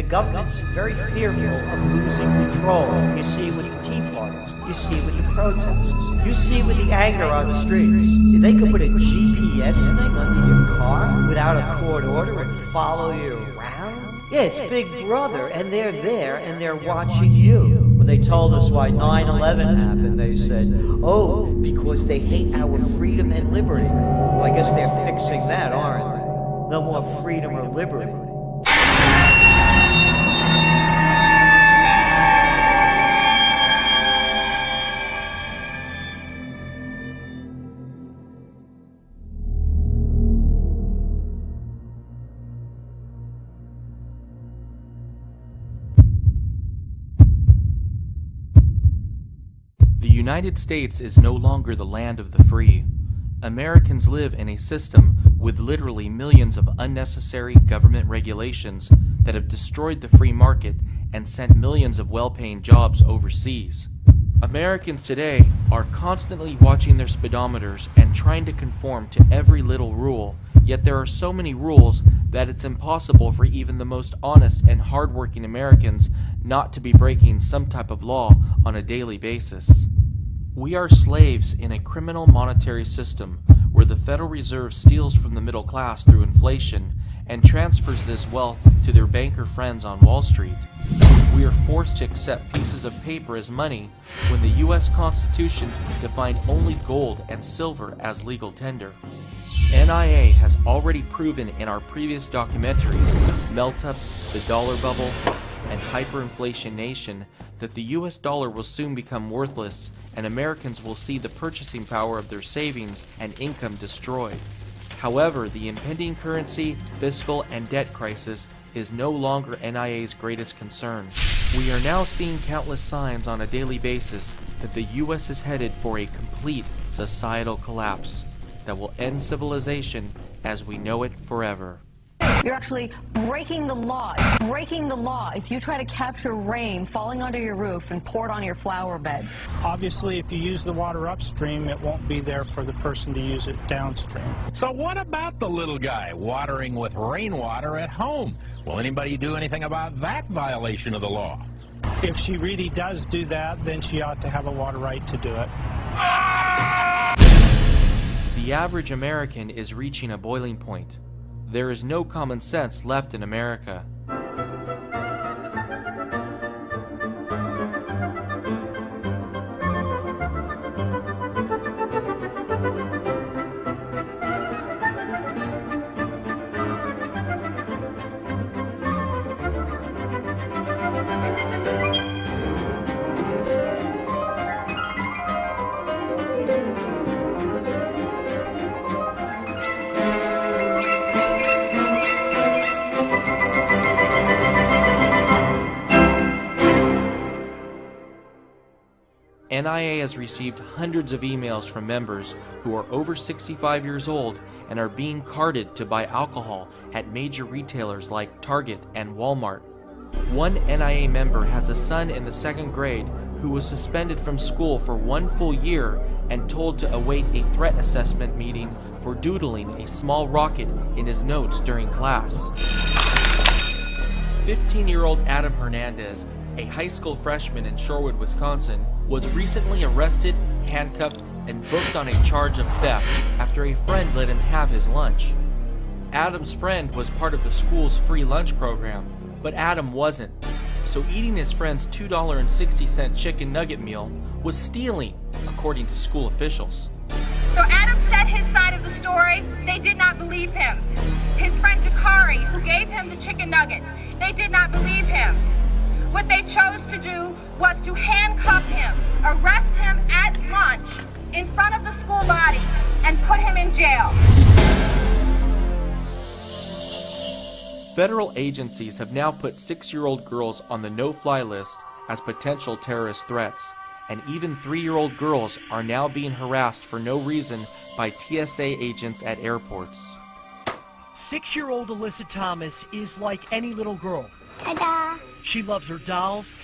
the government's very fearful of losing control. You see it with the Tea Parties. You see it with the protests. You see it with the anger on the streets. If they could put a GPS thing under your car without a court order and follow you around? Yeah, it's Big Brother, and they're there, and they're watching you. When they told us why 9/11 happened, they said, oh, because they hate our freedom and liberty. Well, I guess they're fixing that, aren't they? No more freedom or liberty. The United States is no longer the land of the free. Americans live in a system with literally millions of unnecessary government regulations that have destroyed the free market and sent millions of well-paying jobs overseas. Americans today are constantly watching their speedometers and trying to conform to every little rule, yet there are so many rules that it's impossible for even the most honest and hardworking Americans not to be breaking some type of law on a daily basis. We are slaves in a criminal monetary system where the Federal Reserve steals from the middle class through inflation and transfers this wealth to their banker friends on Wall Street. We are forced to accept pieces of paper as money when the U.S. Constitution defined only gold and silver as legal tender. NIA has already proven in our previous documentaries, Melt Up, The Dollar Bubble, and Hyperinflation Nation, that the US dollar will soon become worthless and Americans will see the purchasing power of their savings and income destroyed. However, the impending currency, fiscal, and debt crisis is no longer NIA's greatest concern. We are now seeing countless signs on a daily basis that the US is headed for a complete societal collapse that will end civilization as we know it forever. You're actually breaking the law. Breaking the law if you try to capture rain falling onto your roof and pour it on your flower bed. Obviously, if you use the water upstream, it won't be there for the person to use it downstream. So what about the little guy watering with rainwater at home? Will anybody do anything about that violation of the law? If she really does do that, then she ought to have a water right to do it. The average American is reaching a boiling point. There is no common sense left in America. NIA has received hundreds of emails from members who are over 65 years old and are being carded to buy alcohol at major retailers like Target and Walmart. One NIA member has a son in the 2nd grade who was suspended from school for 1 full year and told to await a threat assessment meeting for doodling a small rocket in his notes during class. 15-year-old Adam Hernandez, a high school freshman in Shorewood, Wisconsin, was recently arrested, handcuffed, and booked on a charge of theft after a friend let him have his lunch. Adam's friend was part of the school's free lunch program, but Adam wasn't. So eating his friend's $2.60 chicken nugget meal was stealing, according to school officials. So Adam said his side of the story. They did not believe him. His friend Jakari, who gave him the chicken nuggets, they did not believe him. What they chose to do was to handcuff him, arrest him at lunch in front of the school body, and put him in jail. Federal agencies have now put 6-year-old girls on the no-fly list as potential terrorist threats, and even 3-year-old girls are now being harassed for no reason by TSA agents at airports. 6-year-old Alyssa Thomas is like any little girl. Ta-da! She loves her dolls,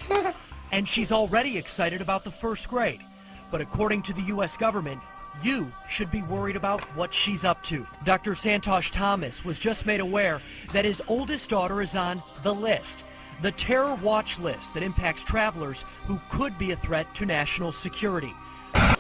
and she's already excited about the 1st grade. But according to the U.S. government, you should be worried about what she's up to. Dr. Santosh Thomas was just made aware that his oldest daughter is on the list. the terror watch list that impacts travelers who could be a threat to national security.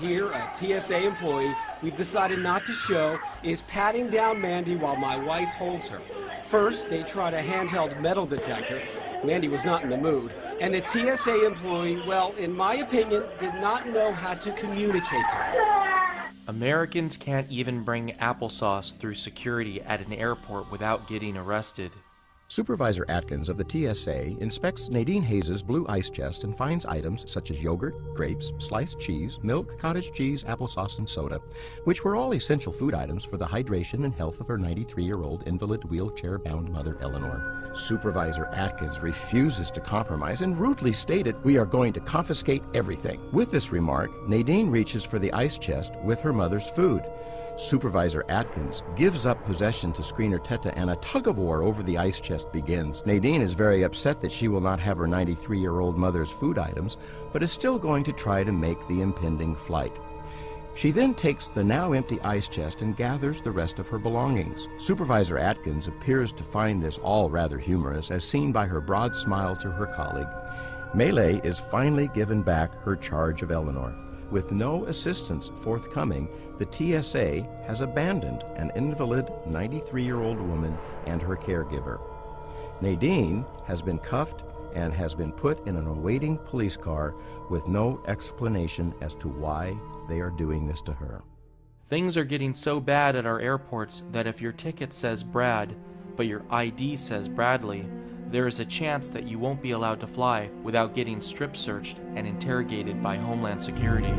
Here, a TSA employee we've decided not to show is patting down Mandy while my wife holds her. First, they tried a handheld metal detector. Mandy was not in the mood. And the TSA employee, well, in my opinion, did not know how to communicate to her. Americans can't even bring applesauce through security at an airport without getting arrested. Supervisor Atkins of the TSA inspects Nadine Hayes' blue ice chest and finds items such as yogurt, grapes, sliced cheese, milk, cottage cheese, applesauce, and soda, which were all essential food items for the hydration and health of her 93-year-old invalid wheelchair-bound mother, Eleanor. Supervisor Atkins refuses to compromise and rudely stated, "We are going to confiscate everything." With this remark, Nadine reaches for the ice chest with her mother's food. Supervisor Atkins gives up possession to screener Teta and a tug-of-war over the ice chest begins. Nadine is very upset that she will not have her 93-year-old mother's food items, but is still going to try to make the impending flight. She then takes the now empty ice chest and gathers the rest of her belongings. Supervisor Atkins appears to find this all rather humorous, as seen by her broad smile to her colleague. Melee is finally given back her charge of Eleanor. With no assistance forthcoming, the TSA has abandoned an invalid 93-year-old woman and her caregiver. Nadine has been cuffed and has been put in an awaiting police car with no explanation as to why they are doing this to her. Things are getting so bad at our airports that if your ticket says Brad, but your ID says Bradley, there is a chance that you won't be allowed to fly without getting strip searched and interrogated by Homeland Security.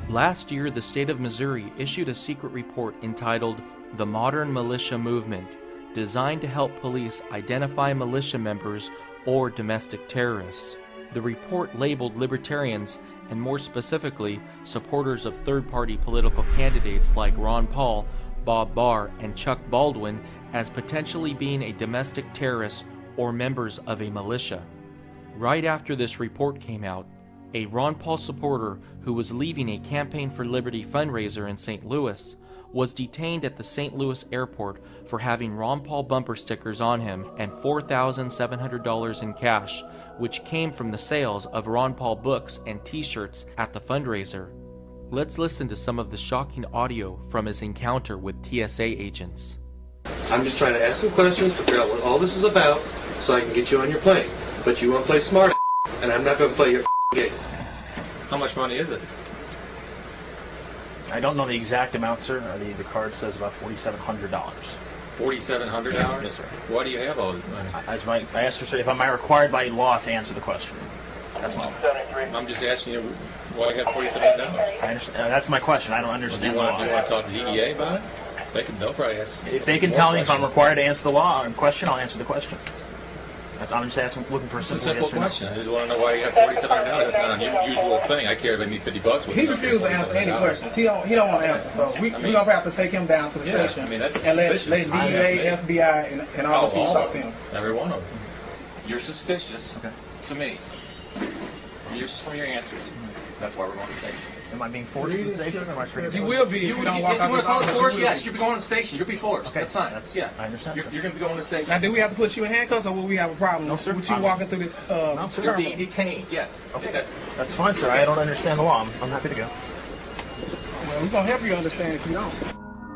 Last year, the state of Missouri issued a secret report entitled The Modern Militia Movement, designed to help police identify militia members or domestic terrorists. The report labeled libertarians, and more specifically, supporters of third-party political candidates like Ron Paul, Bob Barr, and Chuck Baldwin as potentially being a domestic terrorist or members of a militia. Right after this report came out, a Ron Paul supporter who was leaving a Campaign for Liberty fundraiser in St. Louis was detained at the St. Louis airport for having Ron Paul bumper stickers on him and $4,700 in cash, which came from the sales of Ron Paul books and t-shirts at the fundraiser. Let's listen to some of the shocking audio from his encounter with TSA agents. I'm just trying to ask some questions to figure out what all this is about so I can get you on your plane. But you want to play smart, and I'm not going to play your game. How much money is it? I don't know the exact amount, sir. The card says about $4,700. $4,700? Yes, sir. Why do you have all this money? I asked her, sir, if am I required by law to answer the question? That's my. I'm just asking you why you have $4,700. I understand. That's my question. I don't understand. Do you want to talk to DEA about it? They'll probably ask. If they can tell me if I'm required to answer the law question, I'll answer the question. I'm just asking, looking for a simple question. I just want to know why you have $4,700. That's not an unusual thing. I care if I need $50. He refused to answer any questions. He don't want to answer. So we're gonna have to take him down to the station and let DEA, FBI, and all those people talk to him. Every one of them. You're suspicious to me. You're just from your answers. That's why we're going to the station. Am I being forced to the station, or am I free to go? You will be if you don't walk out this office. Yes, you'll be going to the station. You'll be forced. Okay. That's fine. I understand. You're going to be going to the station. Now, do we have to put you in handcuffs, or will we have a problem with you walking through this No, sir. terminal? You'll be detained, yes. Okay. That's fine, sir. I don't understand the law. I'm happy to go. Well, we're going to help you understand if you don't.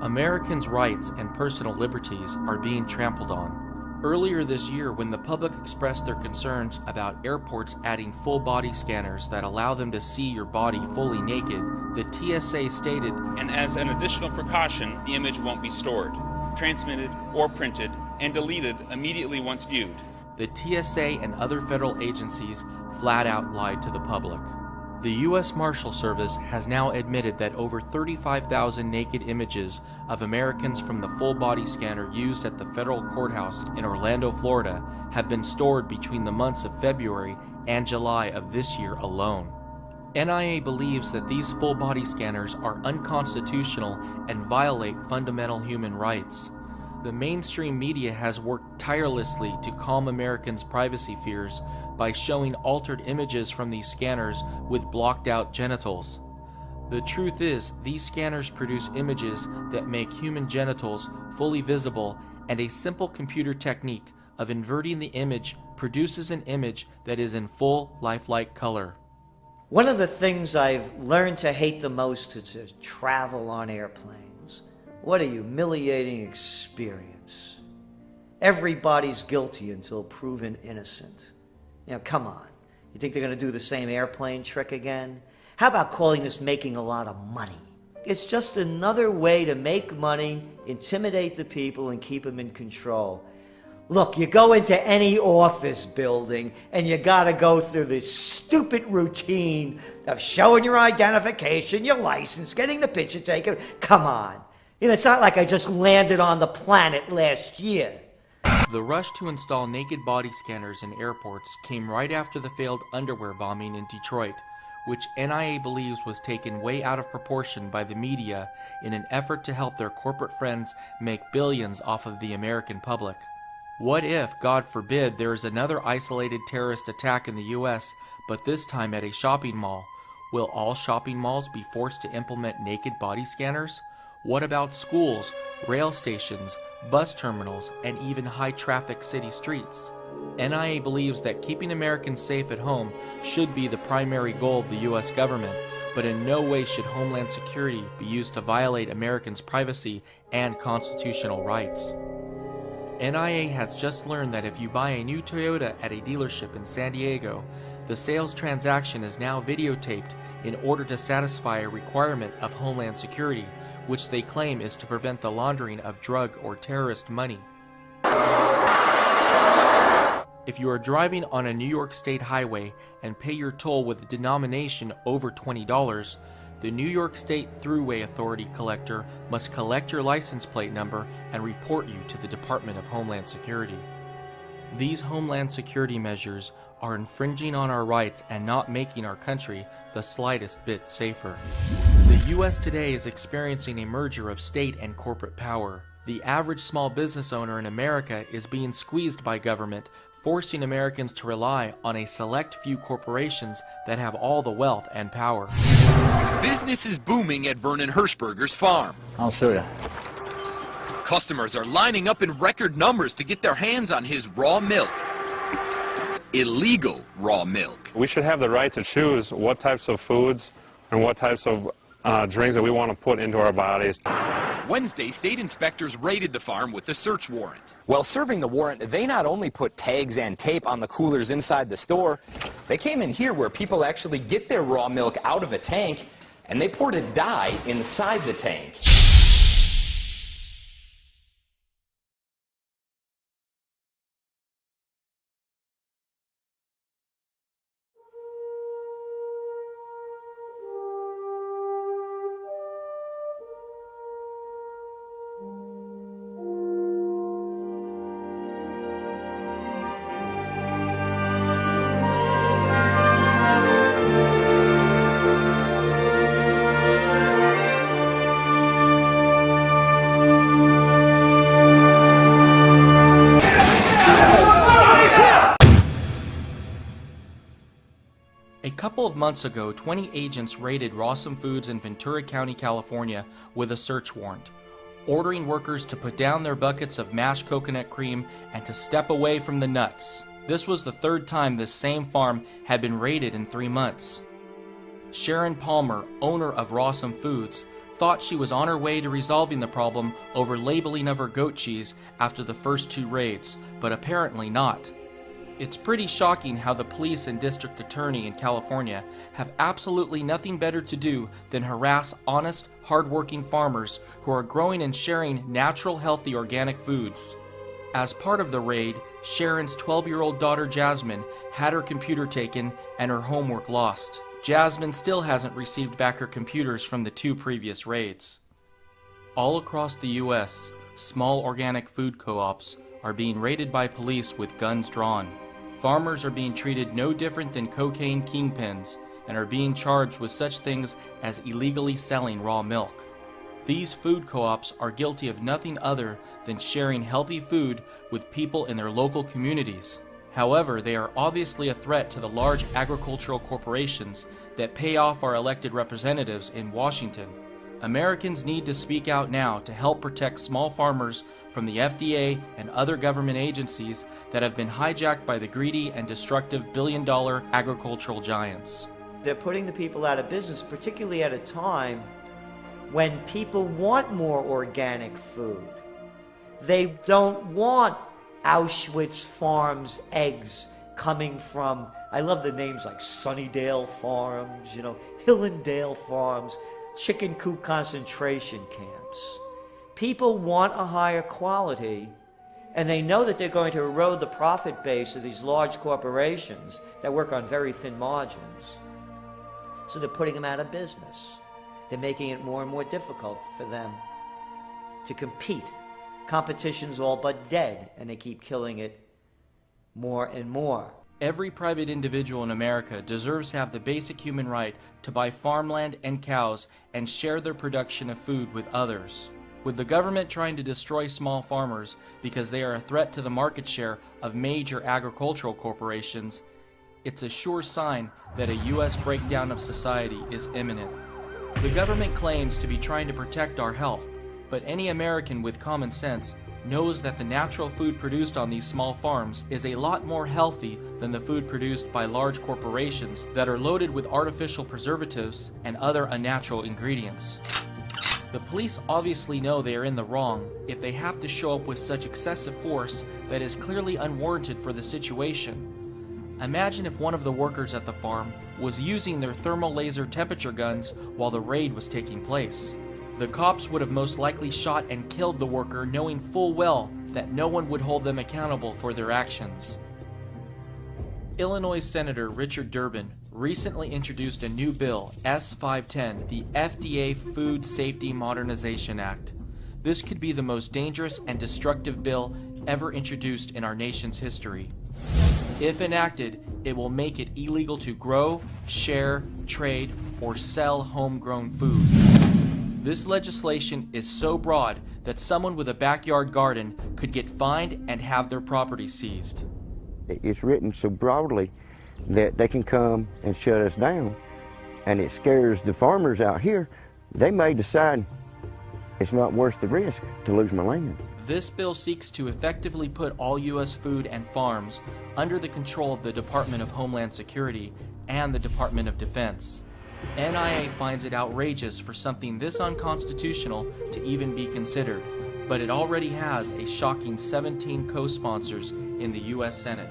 Americans' rights and personal liberties are being trampled on. Earlier this year, when the public expressed their concerns about airports adding full body scanners that allow them to see your body fully naked, the TSA stated, "And as an additional precaution, the image won't be stored, transmitted, or printed, and deleted immediately once viewed." The TSA and other federal agencies flat out lied to the public. The U.S. Marshal Service has now admitted that over 35,000 naked images of Americans from the full body scanner used at the federal courthouse in Orlando, Florida, have been stored between the months of February and July of this year alone. NIA believes that these full body scanners are unconstitutional and violate fundamental human rights. The mainstream media has worked tirelessly to calm Americans' privacy fears by showing altered images from these scanners with blocked out genitals. The truth is, these scanners produce images that make human genitals fully visible, and a simple computer technique of inverting the image produces an image that is in full lifelike color. One of the things I've learned to hate the most is to travel on airplanes. What a humiliating experience. Everybody's guilty until proven innocent. You know, come on. You think they're going to do the same airplane trick again? How about calling this making a lot of money? It's just another way to make money, intimidate the people, and keep them in control. Look, you go into any office building and you gotta go through this stupid routine of showing your identification, your license, getting the picture taken. Come on. You know, it's not like I just landed on the planet last year. The rush to install naked body scanners in airports came right after the failed underwear bombing in Detroit, which NIA believes was taken way out of proportion by the media in an effort to help their corporate friends make billions off of the American public. What if, God forbid, there is another isolated terrorist attack in the US, but this time at a shopping mall? Will all shopping malls be forced to implement naked body scanners? What about schools, rail stations, bus terminals, and even high-traffic city streets? NIA believes that keeping Americans safe at home should be the primary goal of the U.S. government, but in no way should Homeland Security be used to violate Americans' privacy and constitutional rights. NIA has just learned that if you buy a new Toyota at a dealership in San Diego, the sales transaction is now videotaped in order to satisfy a requirement of Homeland Security, which they claim is to prevent the laundering of drug or terrorist money. If you are driving on a New York State highway and pay your toll with a denomination over $20, the New York State Thruway Authority collector must collect your license plate number and report you to the Department of Homeland Security. These Homeland Security measures are infringing on our rights and not making our country the slightest bit safer. The U.S. today is experiencing a merger of state and corporate power. The average small business owner in America is being squeezed by government, forcing Americans to rely on a select few corporations that have all the wealth and power. Business is booming at Vernon Hirschberger's farm. I'll show you. Customers are lining up in record numbers to get their hands on his raw milk. Illegal raw milk. We should have the right to choose what types of foods and what types of drinks that we want to put into our bodies. Wednesday, state inspectors raided the farm with a search warrant. While serving the warrant, they not only put tags and tape on the coolers inside the store, they came in here where people actually get their raw milk out of a tank, and they poured a dye inside the tank. A couple of months ago, 20 agents raided Rawson Foods in Ventura County, California with a search warrant, ordering workers to put down their buckets of mashed coconut cream and to step away from the nuts. This was the third time this same farm had been raided in 3 months. Sharon Palmer, owner of Rawson Foods, thought she was on her way to resolving the problem over labeling of her goat cheese after the first 2 raids, but apparently not. It's pretty shocking how the police and district attorney in California have absolutely nothing better to do than harass honest, hard-working farmers who are growing and sharing natural, healthy, organic foods. As part of the raid, Sharon's 12-year-old daughter Jasmine had her computer taken and her homework lost. Jasmine still hasn't received back her computers from the 2 previous raids. All across the U.S., small organic food co-ops are being raided by police with guns drawn. Farmers are being treated no different than cocaine kingpins and are being charged with such things as illegally selling raw milk. These food co-ops are guilty of nothing other than sharing healthy food with people in their local communities. However, they are obviously a threat to the large agricultural corporations that pay off our elected representatives in Washington. Americans need to speak out now to help protect small farmers from the FDA and other government agencies that have been hijacked by the greedy and destructive billion-dollar agricultural giants. They're putting the people out of business, particularly at a time when people want more organic food. They don't want Auschwitz Farms eggs coming from, I love the names like Sunnydale Farms, Hillendale Farms, chicken coop concentration camps. People want a higher quality, and they know that they're going to erode the profit base of these large corporations that work on very thin margins. So they're putting them out of business. They're making it more and more difficult for them to compete. Competition's all but dead, and they keep killing it more and more. Every private individual in America deserves to have the basic human right to buy farmland and cows and share their production of food with others. With the government trying to destroy small farmers because they are a threat to the market share of major agricultural corporations, it's a sure sign that a U.S. breakdown of society is imminent. The government claims to be trying to protect our health, but any American with common sense knows that the natural food produced on these small farms is a lot more healthy than the food produced by large corporations that are loaded with artificial preservatives and other unnatural ingredients. The police obviously know they are in the wrong if they have to show up with such excessive force that is clearly unwarranted for the situation. Imagine if one of the workers at the farm was using their thermal laser temperature guns while the raid was taking place. The cops would have most likely shot and killed the worker, knowing full well that no one would hold them accountable for their actions. Illinois Senator Richard Durbin recently introduced a new bill, S-510, the FDA Food Safety Modernization Act. This could be the most dangerous and destructive bill ever introduced in our nation's history. If enacted, it will make it illegal to grow, share, trade, or sell homegrown food. This legislation is so broad that someone with a backyard garden could get fined and have their property seized. It's written so broadly that they can come and shut us down, and it scares the farmers out here. They may decide it's not worth the risk to lose my land. This bill seeks to effectively put all U.S. food and farms under the control of the Department of Homeland Security and the Department of Defense. NIA finds it outrageous for something this unconstitutional to even be considered, but it already has a shocking 17 co-sponsors in the U.S. Senate.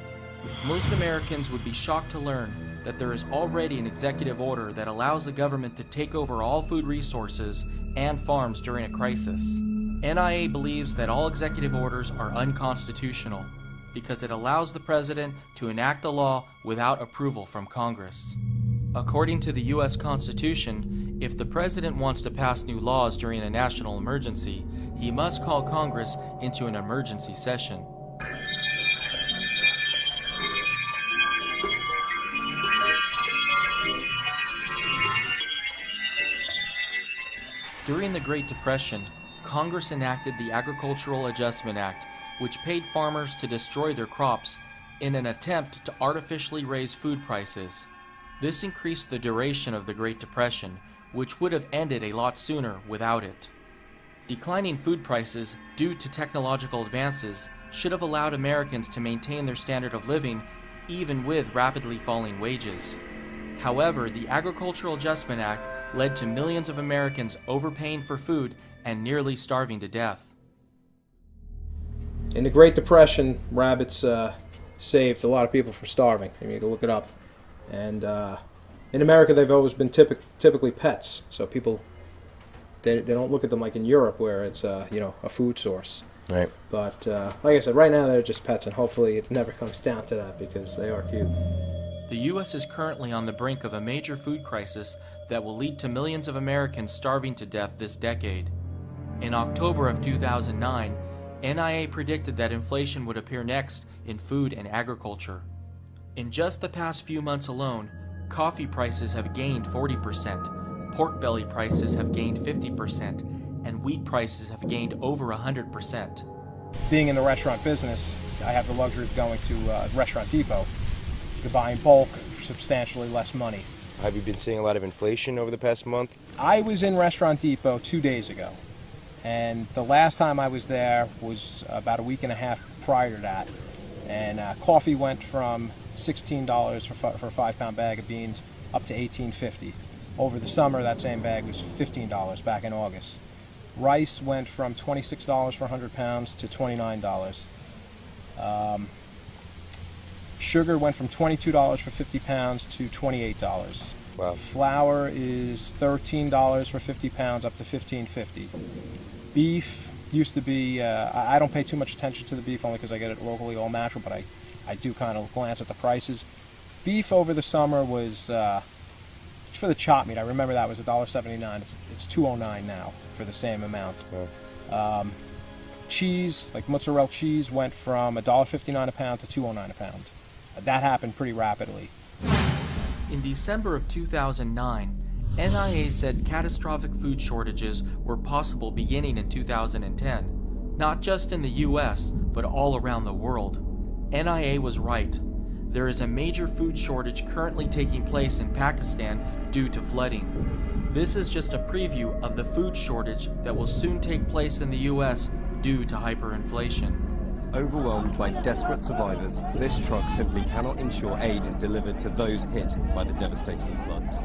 Most Americans would be shocked to learn that there is already an executive order that allows the government to take over all food resources and farms during a crisis. NIA believes that all executive orders are unconstitutional because it allows the president to enact a law without approval from Congress. According to the U.S. Constitution, if the president wants to pass new laws during a national emergency, he must call Congress into an emergency session. During the Great Depression, Congress enacted the Agricultural Adjustment Act, which paid farmers to destroy their crops in an attempt to artificially raise food prices. This increased the duration of the Great Depression, which would have ended a lot sooner without it. Declining food prices due to technological advances should have allowed Americans to maintain their standard of living even with rapidly falling wages. However, the Agricultural Adjustment Act led to millions of Americans overpaying for food and nearly starving to death. In the Great Depression, rabbits saved a lot of people from starving. I mean, you can look it up. And in America, they've always been typically pets. So people, they don't look at them like in Europe, where it's a food source. Right. But like I said, right now they're just pets, and hopefully it never comes down to that because they are cute. The U.S. is currently on the brink of a major food crisis that will lead to millions of Americans starving to death this decade. In October of 2009, NIA predicted that inflation would appear next in food and agriculture. In just the past few months alone, coffee prices have gained 40%, pork belly prices have gained 50%, and wheat prices have gained over 100%. Being in the restaurant business, I have the luxury of going to Restaurant Depot to buy in bulk for substantially less money. Have you been seeing a lot of inflation over the past month? I was in Restaurant Depot 2 days ago, and the last time I was there was about a week and a half prior to that. And coffee went from $16 for a 5-pound bag of beans up to $18.50. Over the summer, that same bag was $15 back in August. Rice went from $26 for 100 pounds to $29. Sugar went from $22 for 50 pounds to $28. Wow. Flour is $13 for 50 pounds up to $15.50. Beef used to be, I don't pay too much attention to the beef only because I get it locally all natural, but I do kind of glance at the prices. Beef over the summer was, for the chop meat, I remember that was $1.79. It's $2.09 now for the same amount. Cheese, like mozzarella cheese, went from $1.59 a pound to $2.09 a pound. That happened pretty rapidly. In December of 2009, NIA said catastrophic food shortages were possible beginning in 2010, not just in the US, but all around the world. NIA was right. There is a major food shortage currently taking place in Pakistan due to flooding. This is just a preview of the food shortage that will soon take place in the US due to hyperinflation. Overwhelmed by desperate survivors, this truck simply cannot ensure aid is delivered to those hit by the devastating floods.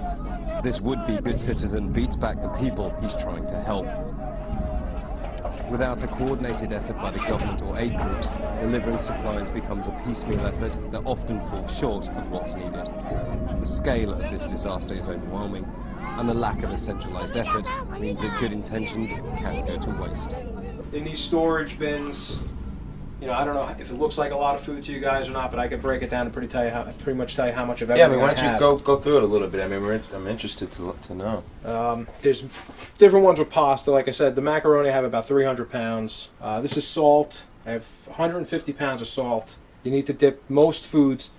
This would-be good citizen beats back the people he's trying to help. Without a coordinated effort by the government or aid groups, delivering supplies becomes a piecemeal effort that often falls short of what's needed. The scale of this disaster is overwhelming, and the lack of a centralized effort means that good intentions can go to waste. In these storage bins, you know, I don't know if it looks like a lot of food to you guys or not, but I can break it down and pretty much tell you how much of everything Yeah, I mean, why don't you go through it a little bit? I mean, I'm interested to know. There's different ones with pasta. Like I said, the macaroni I have about 300 pounds. This is salt. I have 150 pounds of salt. You need to dip most foods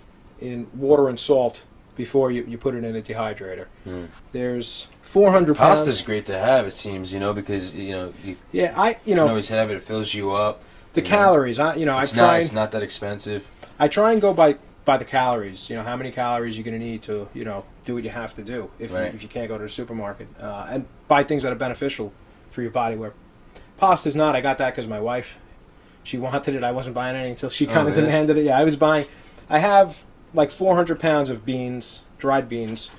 in water and salt before you put it in a dehydrator. There's 400 pounds. Pasta's great to have, it seems, you know, because you can always have it. It fills you up. The calories, it's not that expensive. I try and go by the calories. You know, how many calories you're going to need to, do what you have to do if you can't go to the supermarket, and buy things that are beneficial for your body. Where pasta's not. I got that because my wife, she wanted it. I wasn't buying any until she kind of demanded it. Yeah, I was buying. I have like 400 pounds of beans, dried beans.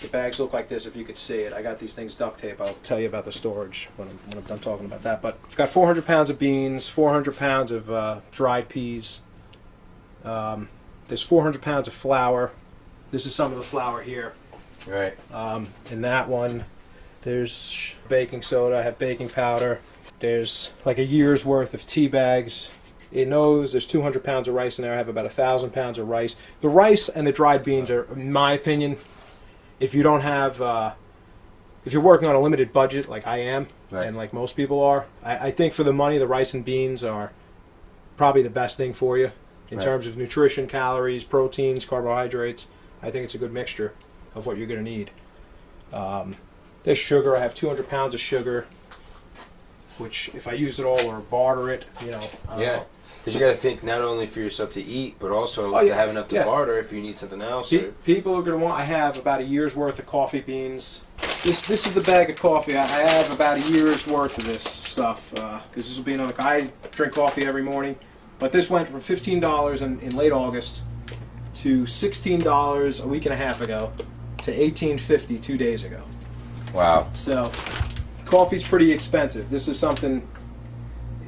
The bags look like this if you could see it. I got these things duct tape. I'll tell you about the storage when I'm done talking about that. But I've got 400 pounds of beans, 400 pounds of dried peas. There's 400 pounds of flour. This is some of the flour here. Right. In that one, there's baking soda. I have baking powder. There's like a year's worth of tea bags. In those, there's 200 pounds of rice in there. I have about 1,000 pounds of rice. The rice and the dried beans are, in my opinion, if you don't have, if you're working on a limited budget like I am, and like most people are, I think for the money, the rice and beans are probably the best thing for you in terms of nutrition, calories, proteins, carbohydrates. I think it's a good mixture of what you're going to need. There's sugar. I have 200 pounds of sugar, which if I use it all or barter it, Yeah. Because you got to think not only for yourself to eat, but also to have enough to barter if you need something else. People are going to want. I have about a year's worth of coffee beans. This is the bag of coffee. I have about a year's worth of this stuff because this will be another. I drink coffee every morning, but this went from $15 in late August to $16 a week and a half ago to $18.50 2 days ago. Wow. So coffee's pretty expensive. This is something.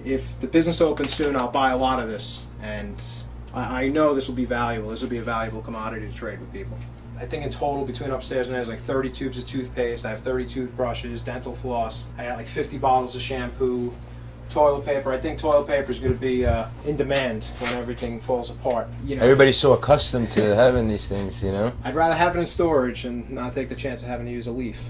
If the business opens soon, I'll buy a lot of this, and I know this will be valuable. This will be a valuable commodity to trade with people. I think in total, between upstairs and there's like 30 tubes of toothpaste. I have 30 toothbrushes, dental floss. I got like 50 bottles of shampoo, toilet paper. I think toilet paper is going to be in demand when everything falls apart. Everybody's so accustomed to having these things, I'd rather have it in storage and not take the chance of having to use a leaf.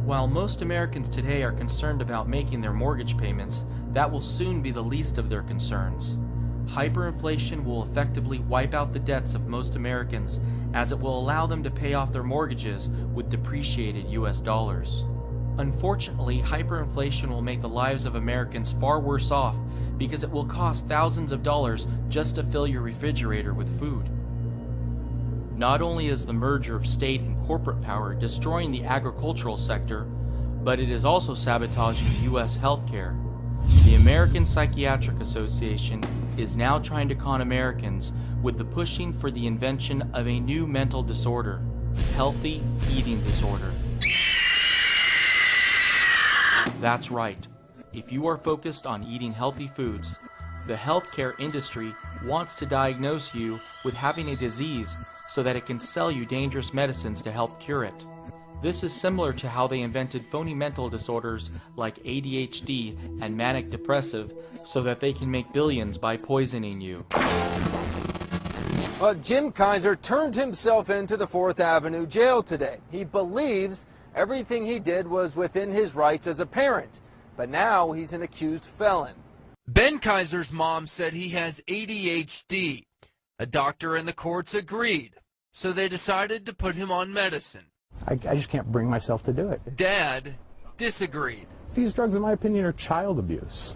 While most Americans today are concerned about making their mortgage payments, that will soon be the least of their concerns. Hyperinflation will effectively wipe out the debts of most Americans, as it will allow them to pay off their mortgages with depreciated US dollars. Unfortunately, hyperinflation will make the lives of Americans far worse off because it will cost thousands of dollars just to fill your refrigerator with food. Not only is the merger of state and corporate power destroying the agricultural sector, but it is also sabotaging U.S. healthcare. The American Psychiatric Association is now trying to con Americans with the pushing for the invention of a new mental disorder, healthy eating disorder. That's right. If you are focused on eating healthy foods, the healthcare industry wants to diagnose you with having a disease so that it can sell you dangerous medicines to help cure it. This is similar to how they invented phony mental disorders like ADHD and manic depressive so that they can make billions by poisoning you. Well, Jim Kaiser turned himself into the 4th Avenue jail today. He believes everything he did was within his rights as a parent, but now he's an accused felon. Ben Kaiser's mom said he has ADHD. A doctor and the courts agreed, so they decided to put him on medicine. I just can't bring myself to do it. Dad disagreed. These drugs, in my opinion, are child abuse.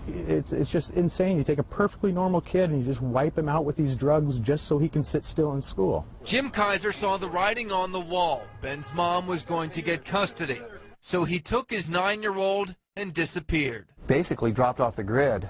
It's just insane. You take a perfectly normal kid and you just wipe him out with these drugs just so he can sit still in school. Jim Kaiser saw the writing on the wall. Ben's mom was going to get custody, so he took his 9-year-old and disappeared. Basically dropped off the grid.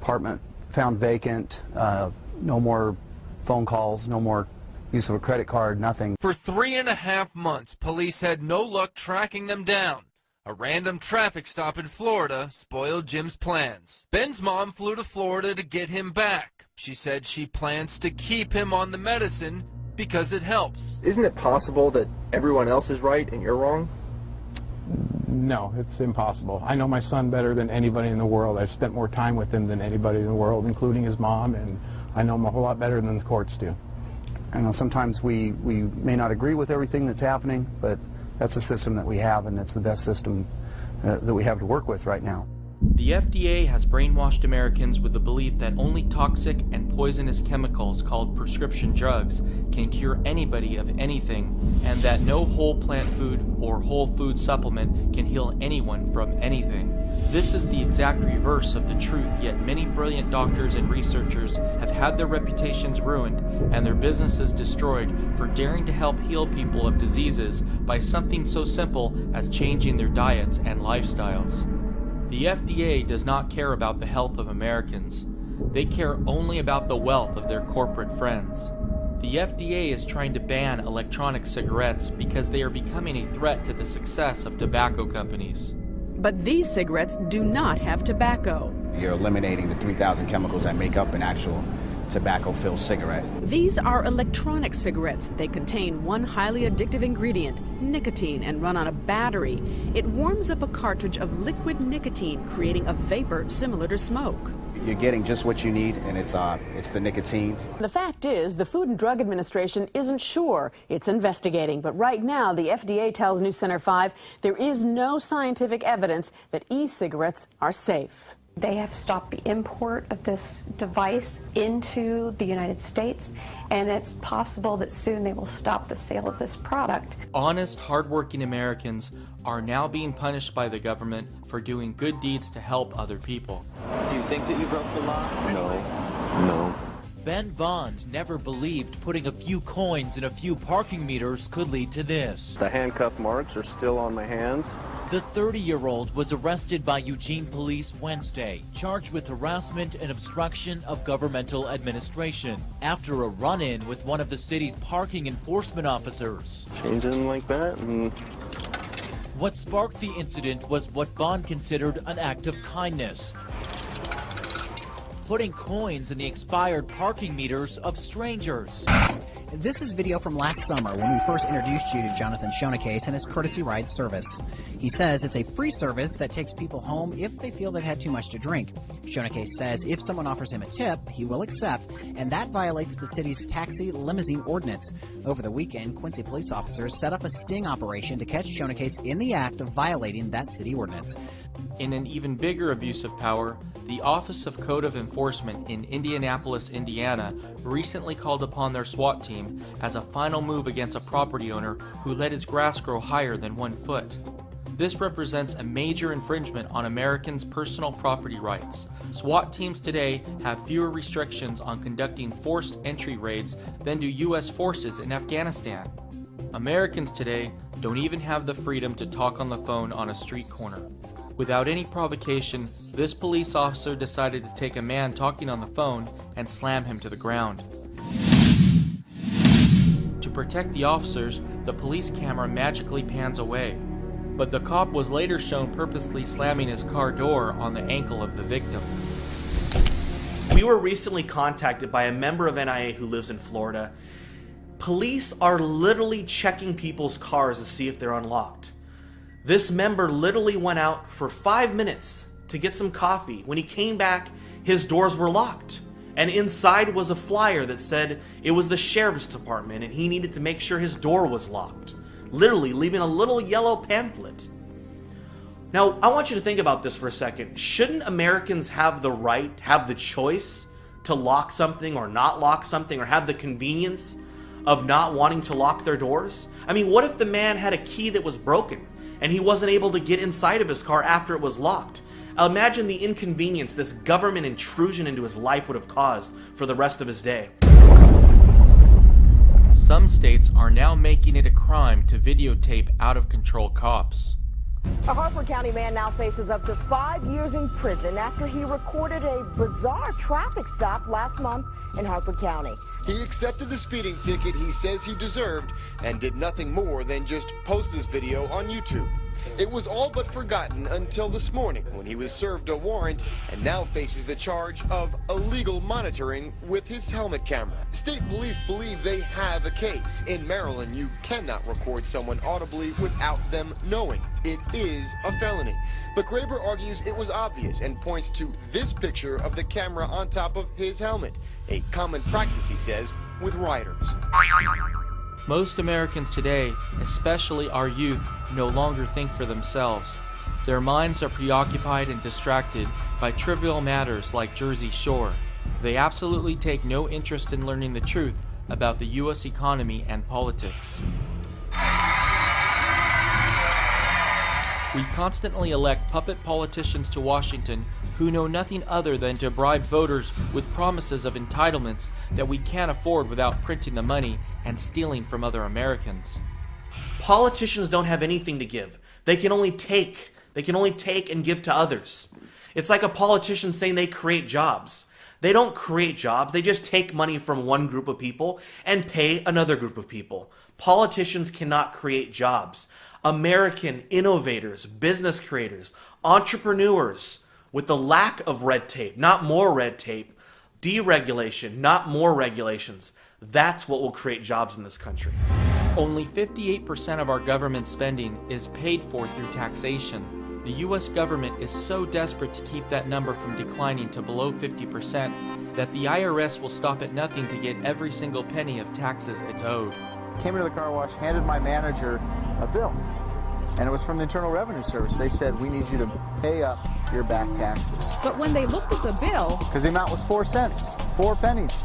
Apartment found vacant, no more phone calls, no more use of a credit card, nothing. For 3.5 months, police had no luck tracking them down. A random traffic stop in Florida spoiled Jim's plans. Ben's mom flew to Florida to get him back. She said she plans to keep him on the medicine because it helps. Isn't it possible that everyone else is right and you're wrong? No, it's impossible. I know my son better than anybody in the world. I've spent more time with him than anybody in the world, including his mom, and I know him a whole lot better than the courts do. I know sometimes we may not agree with everything that's happening, but that's the system that we have, and it's the best system that we have to work with right now. The FDA has brainwashed Americans with the belief that only toxic and poisonous chemicals called prescription drugs can cure anybody of anything, and that no whole plant food or whole food supplement can heal anyone from anything. This is the exact reverse of the truth, yet many brilliant doctors and researchers have had their reputations ruined and their businesses destroyed for daring to help heal people of diseases by something so simple as changing their diets and lifestyles. The FDA does not care about the health of Americans. They care only about the wealth of their corporate friends. The FDA is trying to ban electronic cigarettes because they are becoming a threat to the success of tobacco companies. But these cigarettes do not have tobacco. You're eliminating the 3,000 chemicals that make up an actual tobacco-filled cigarette. These are electronic cigarettes. They contain one highly addictive ingredient, nicotine, and run on a battery. It warms up a cartridge of liquid nicotine, creating a vapor similar to smoke. You're getting just what you need, and it's the nicotine. The fact is, the Food and Drug Administration isn't sure. It's investigating. But right now, the FDA tells News Center 5 there is no scientific evidence that e-cigarettes are safe. They have stopped the import of this device into the United States, and it's possible that soon they will stop the sale of this product. Honest, hardworking Americans are now being punished by the government for doing good deeds to help other people. Do you think that you broke the law? No. Ben Bond never believed putting a few coins in a few parking meters could lead to this. The handcuff marks are still on my hands. The 30-year-old was arrested by Eugene police Wednesday, charged with harassment and obstruction of governmental administration after a run-in with one of the city's parking enforcement officers. Changing like that. What sparked the incident was what Bond considered an act of kindness, putting coins in the expired parking meters of strangers. This is video from last summer when we first introduced you to Jonathan Shonacase and his courtesy ride service. He says it's a free service that takes people home if they feel they've had too much to drink. Shonacase says if someone offers him a tip, he will accept, and that violates the city's taxi limousine ordinance. Over the weekend, Quincy police officers set up a sting operation to catch Shonacase in the act of violating that city ordinance. In an even bigger abuse of power, the Office of Code of Enforcement in Indianapolis, Indiana, recently called upon their SWAT team as a final move against a property owner who let his grass grow higher than 1 foot. This represents a major infringement on Americans' personal property rights, SWAT teams today have fewer restrictions on conducting forced entry raids than do U.S. forces in Afghanistan. Americans today don't even have the freedom to talk on the phone on a street corner. Without any provocation, this police officer decided to take a man talking on the phone and slam him to the ground. To protect the officers, the police camera magically pans away, but the cop was later shown purposely slamming his car door on the ankle of the victim. We were recently contacted by a member of NIA who lives in Florida. Police are literally checking people's cars to see if they're unlocked. This member literally went out for 5 minutes to get some coffee. When he came back, his doors were locked. And inside was a flyer that said it was the sheriff's department and he needed to make sure his door was locked. Literally leaving a little yellow pamphlet. Now, I want you to think about this for a second. Shouldn't Americans have the right, have the choice to lock something or not lock something, or have the convenience of not wanting to lock their doors? I mean, what if the man had a key that was broken and he wasn't able to get inside of his car after it was locked? Imagine the inconvenience this government intrusion into his life would have caused for the rest of his day. Some states are now making it a crime to videotape out-of-control cops. A Harford County man now faces up to 5 years in prison after he recorded a bizarre traffic stop last month in Harford County. He accepted the speeding ticket he says he deserved and did nothing more than just post this video on YouTube. It was all but forgotten until this morning when he was served a warrant and now faces the charge of illegal monitoring with his helmet camera. State police believe they have a case. In Maryland, you cannot record someone audibly without them knowing. It is a felony. But Graber argues it was obvious and points to this picture of the camera on top of his helmet. A common practice, he says, with riders. Most Americans today, especially our youth, no longer think for themselves. Their minds are preoccupied and distracted by trivial matters like Jersey Shore. They absolutely take no interest in learning the truth about the U.S. economy and politics. We constantly elect puppet politicians to Washington who know nothing other than to bribe voters with promises of entitlements that we can't afford without printing the money and stealing from other Americans. Politicians don't have anything to give. They can only take. They can only take and give to others. It's like a politician saying they create jobs. They don't create jobs. They just take money from one group of people and pay another group of people. Politicians cannot create jobs. American innovators, business creators, entrepreneurs, with the lack of red tape, not more red tape, deregulation, not more regulations, that's what will create jobs in this country. Only 58% of our government spending is paid for through taxation. The U.S. government is so desperate to keep that number from declining to below 50% that the IRS will stop at nothing to get every single penny of taxes it's owed. Came into the car wash, handed my manager a bill, and it was from the Internal Revenue Service. They said, we need you to pay up your back taxes. But when they looked at the bill... Because the amount was 4 cents, 4 pennies.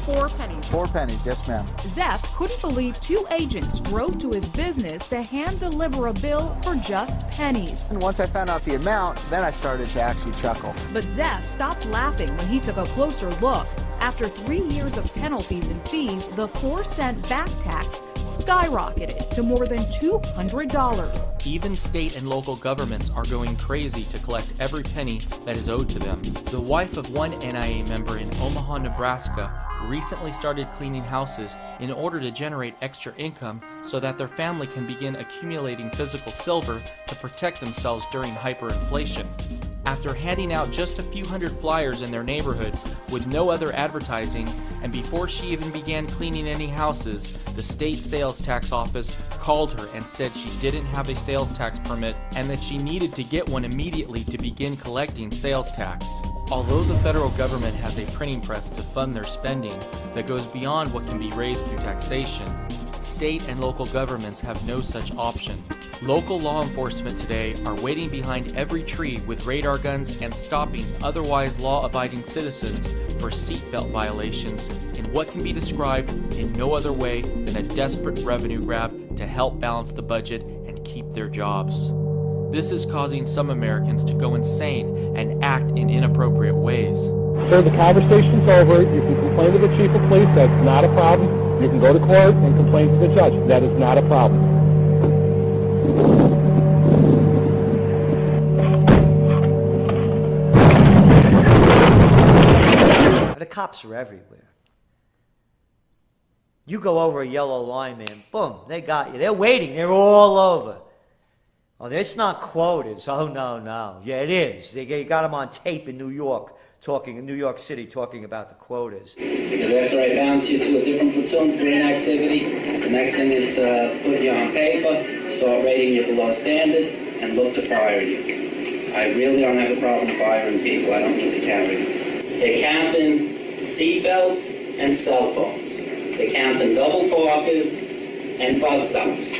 4 pennies. 4 pennies, yes ma'am. Zeph couldn't believe 2 agents drove to his business to hand deliver a bill for just pennies. And once I found out the amount, then I started to actually chuckle. But Zeph stopped laughing when he took a closer look. After 3 years of penalties and fees, the 4-cent back tax skyrocketed to more than $200. Even state and local governments are going crazy to collect every penny that is owed to them. The wife of one NIA member in Omaha, Nebraska, recently started cleaning houses in order to generate extra income so that their family can begin accumulating physical silver to protect themselves during hyperinflation. After handing out just a few hundred flyers in their neighborhood with no other advertising, and before she even began cleaning any houses, the state sales tax office called her and said she didn't have a sales tax permit and that she needed to get one immediately to begin collecting sales tax. Although the federal government has a printing press to fund their spending that goes beyond what can be raised through taxation, state and local governments have no such option. Local law enforcement today are waiting behind every tree with radar guns and stopping otherwise law-abiding citizens for seatbelt violations in what can be described in no other way than a desperate revenue grab to help balance the budget and keep their jobs. This is causing some Americans to go insane and act in inappropriate ways. Sir, the conversation's over. You can complain to the chief of police. That's not a problem. You can go to court and complain to the judge. That is not a problem. The cops are everywhere. You go over a yellow line, man, boom, they got you. They're waiting. They're all over. Oh, it's not quotas. Oh, no. Yeah, it is. They got them on tape in New York City, talking about the quotas. Because after I bounce you to a different platoon for inactivity, the next thing is to put you on paper, start rating you below standards, and look to fire you. I really don't have a problem firing people. I don't need to carry them. They're counting seatbelts and cell phones. They're counting double parkers and bus stops.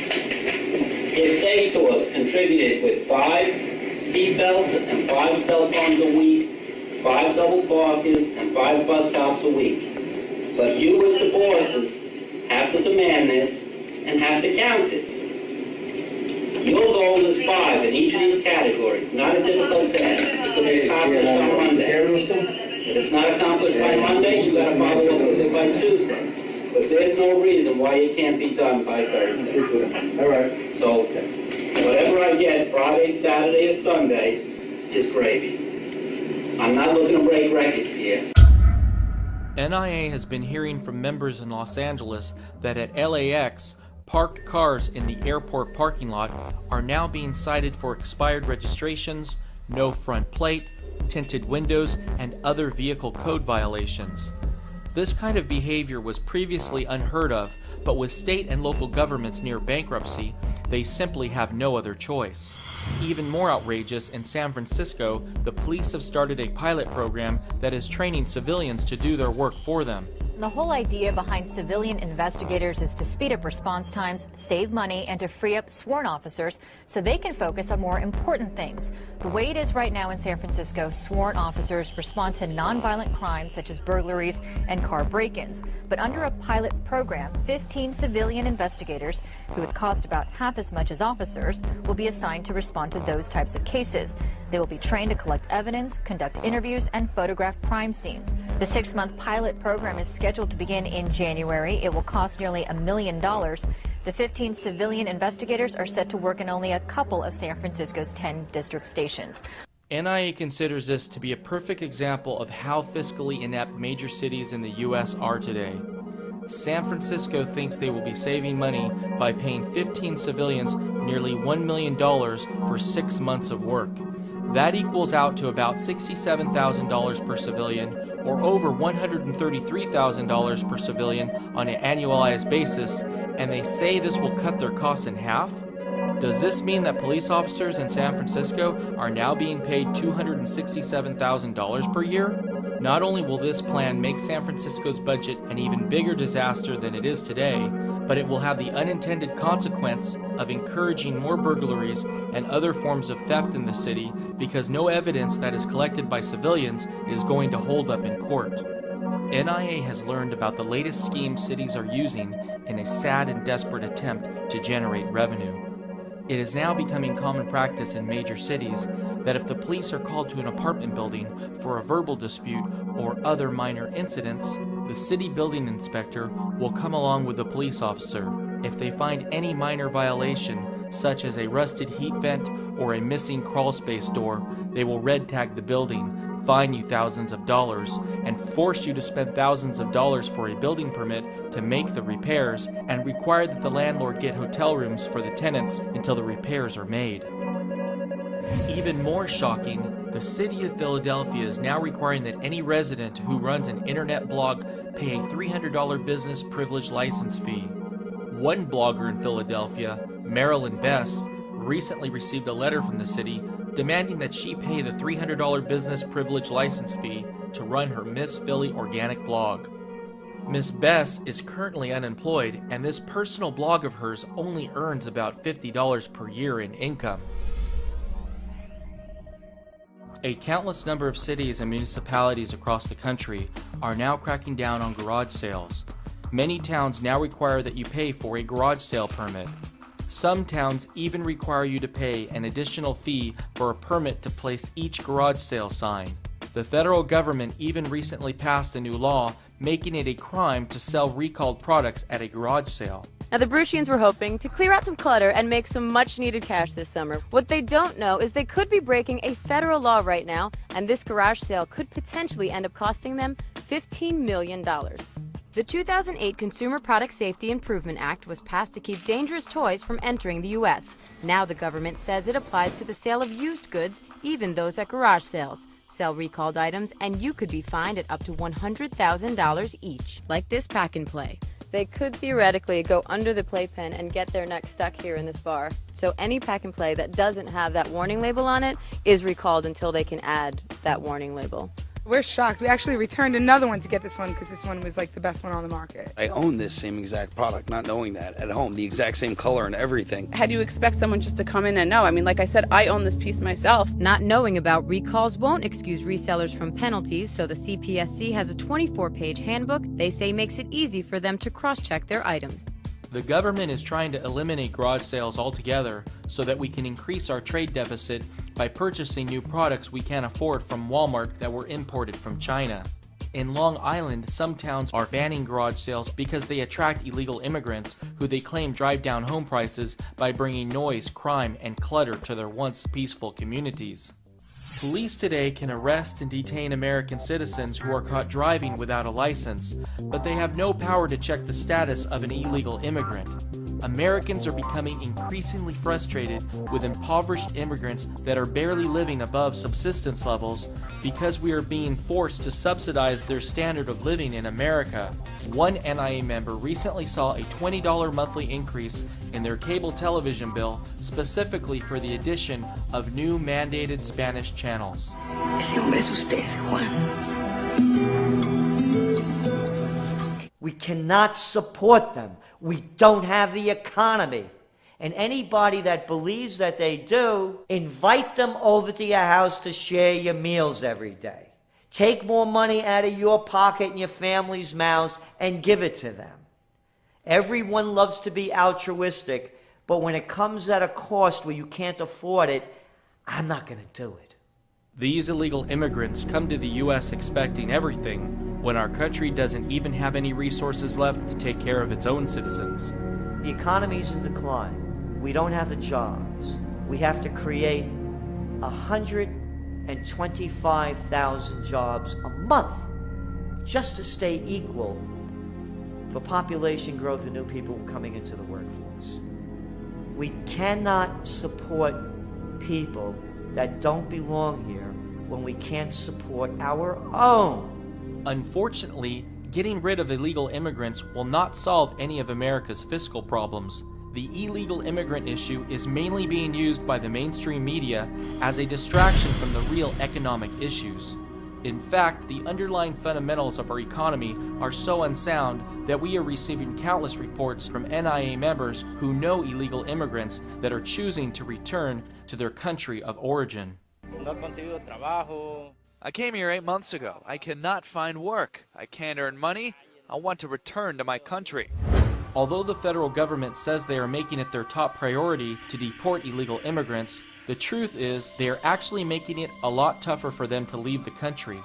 If day tours contributed with 5 seatbelts and 5 cell phones a week, 5 double parkers and 5 bus stops a week. But you as the bosses have to demand this and have to count it. Your goal is 5 in each of these categories. Not a difficult task. It could be accomplished on Monday. If it's not accomplished by Monday, you've got to follow up with it by Tuesday. But there's no reason why it can't be done by Thursday. All right. So whatever I get Friday, Saturday, or Sunday is gravy. I'm not looking to break records here. NIA has been hearing from members in Los Angeles that at LAX, parked cars in the airport parking lot are now being cited for expired registrations, no front plate, tinted windows, and other vehicle code violations. This kind of behavior was previously unheard of, but with state and local governments near bankruptcy, they simply have no other choice. Even more outrageous, in San Francisco, the police have started a pilot program that is training civilians to do their work for them. The whole idea behind civilian investigators is to speed up response times, save money, and to free up sworn officers so they can focus on more important things. The way it is right now in San Francisco, sworn officers respond to nonviolent crimes such as burglaries and car break-ins. But under a pilot program, 15 civilian investigators, who would cost about half as much as officers, will be assigned to respond to those types of cases. They will be trained to collect evidence, conduct interviews, and photograph crime scenes. The 6-month pilot program is scheduled to begin in January. It will cost nearly $1 million. The 15 civilian investigators are set to work in only a couple of San Francisco's 10 district stations. NIA considers this to be a perfect example of how fiscally inept major cities in the U.S. are today. San Francisco thinks they will be saving money by paying 15 civilians nearly $1 million for 6 months of work. That equals out to about $67,000 per civilian, or over $133,000 per civilian on an annualized basis, and they say this will cut their costs in half? Does this mean that police officers in San Francisco are now being paid $267,000 per year? Not only will this plan make San Francisco's budget an even bigger disaster than it is today, but it will have the unintended consequence of encouraging more burglaries and other forms of theft in the city because no evidence that is collected by civilians is going to hold up in court. NIA has learned about the latest schemes cities are using in a sad and desperate attempt to generate revenue. It is now becoming common practice in major cities that if the police are called to an apartment building for a verbal dispute or other minor incidents, the city building inspector will come along with the police officer. If they find any minor violation, such as a rusted heat vent or a missing crawl space door, they will red tag the building, fine you thousands of dollars, and force you to spend thousands of dollars for a building permit to make the repairs, and require that the landlord get hotel rooms for the tenants until the repairs are made. Even more shocking, the city of Philadelphia is now requiring that any resident who runs an internet blog pay a $300 business privilege license fee. One blogger in Philadelphia, Marilyn Bess, recently received a letter from the city demanding that she pay the $300 business privilege license fee to run her Miss Philly organic blog. Miss Bess is currently unemployed, and this personal blog of hers only earns about $50 per year in income. A countless number of cities and municipalities across the country are now cracking down on garage sales. Many towns now require that you pay for a garage sale permit. Some towns even require you to pay an additional fee for a permit to place each garage sale sign. The federal government even recently passed a new law making it a crime to sell recalled products at a garage sale. Now, the Brushians were hoping to clear out some clutter and make some much-needed cash this summer. What they don't know is they could be breaking a federal law right now, and this garage sale could potentially end up costing them $15 million. The 2008 Consumer Product Safety Improvement Act was passed to keep dangerous toys from entering the U.S. Now the government says it applies to the sale of used goods, even those at garage sales. Sell recalled items, and you could be fined at up to $100,000 each. Like this pack and play. They could theoretically go under the playpen and get their neck stuck here in this bar. So any pack and play that doesn't have that warning label on it is recalled until they can add that warning label. We're shocked. We actually returned another one to get this one because this one was like the best one on the market. I own this same exact product, not knowing that at home, the exact same color and everything. How do you expect someone just to come in and know? I mean, like I said, I own this piece myself. Not knowing about recalls won't excuse resellers from penalties, so the CPSC has a 24-page handbook they say makes it easy for them to cross-check their items. The government is trying to eliminate garage sales altogether so that we can increase our trade deficit by purchasing new products we can't afford from Walmart that were imported from China. In Long Island, some towns are banning garage sales because they attract illegal immigrants who they claim drive down home prices by bringing noise, crime, and clutter to their once peaceful communities. Police today can arrest and detain American citizens who are caught driving without a license, but they have no power to check the status of an illegal immigrant. Americans are becoming increasingly frustrated with impoverished immigrants that are barely living above subsistence levels because we are being forced to subsidize their standard of living in America. One NIA member recently saw a $20 monthly increase in their cable television bill specifically for the addition of new mandated Spanish channels. Ese hombre es usted, Juan. We cannot support them. We don't have the economy. And anybody that believes that they do, invite them over to your house to share your meals every day. Take more money out of your pocket and your family's mouths and give it to them. Everyone loves to be altruistic, but when it comes at a cost where you can't afford it, I'm not going to do it. These illegal immigrants come to the U.S. expecting everything when our country doesn't even have any resources left to take care of its own citizens. The economy's in decline. We don't have the jobs. We have to create 125,000 jobs a month just to stay equal for population growth and new people coming into the workforce. We cannot support people that don't belong here when we can't support our own. Unfortunately, getting rid of illegal immigrants will not solve any of America's fiscal problems. The illegal immigrant issue is mainly being used by the mainstream media as a distraction from the real economic issues. In fact, the underlying fundamentals of our economy are so unsound that we are receiving countless reports from NIA members who know illegal immigrants that are choosing to return to their country of origin. I came here 8 months ago. I cannot find work. I can't earn money. I want to return to my country. Although the federal government says they are making it their top priority to deport illegal immigrants, the truth is they are actually making it a lot tougher for them to leave the country.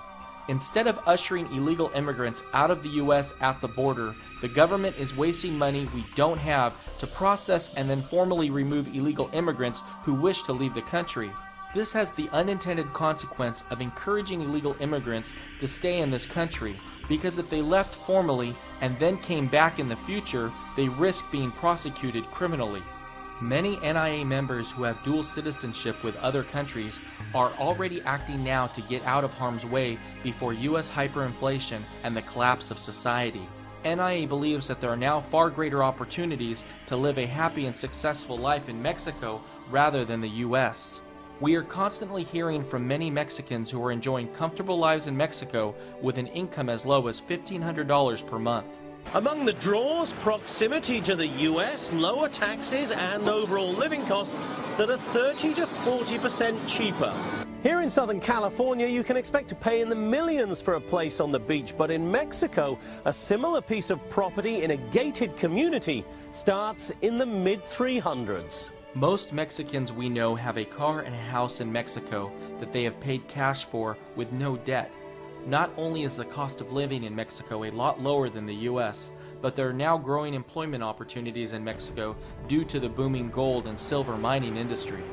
Instead of ushering illegal immigrants out of the U.S. at the border, the government is wasting money we don't have to process and then formally remove illegal immigrants who wish to leave the country. This has the unintended consequence of encouraging illegal immigrants to stay in this country, because if they left formally and then came back in the future, they risk being prosecuted criminally. Many NIA members who have dual citizenship with other countries are already acting now to get out of harm's way before U.S. hyperinflation and the collapse of society. NIA believes that there are now far greater opportunities to live a happy and successful life in Mexico rather than the U.S. We are constantly hearing from many Mexicans who are enjoying comfortable lives in Mexico with an income as low as $1,500 per month. Among the draws, proximity to the US, lower taxes and overall living costs that are 30 to 40% cheaper. Here in Southern California, you can expect to pay in the millions for a place on the beach, but in Mexico, a similar piece of property in a gated community starts in the mid-300s. Most Mexicans we know have a car and a house in Mexico that they have paid cash for with no debt. Not only is the cost of living in Mexico a lot lower than the U.S., but there are now growing employment opportunities in Mexico due to the booming gold and silver mining industry.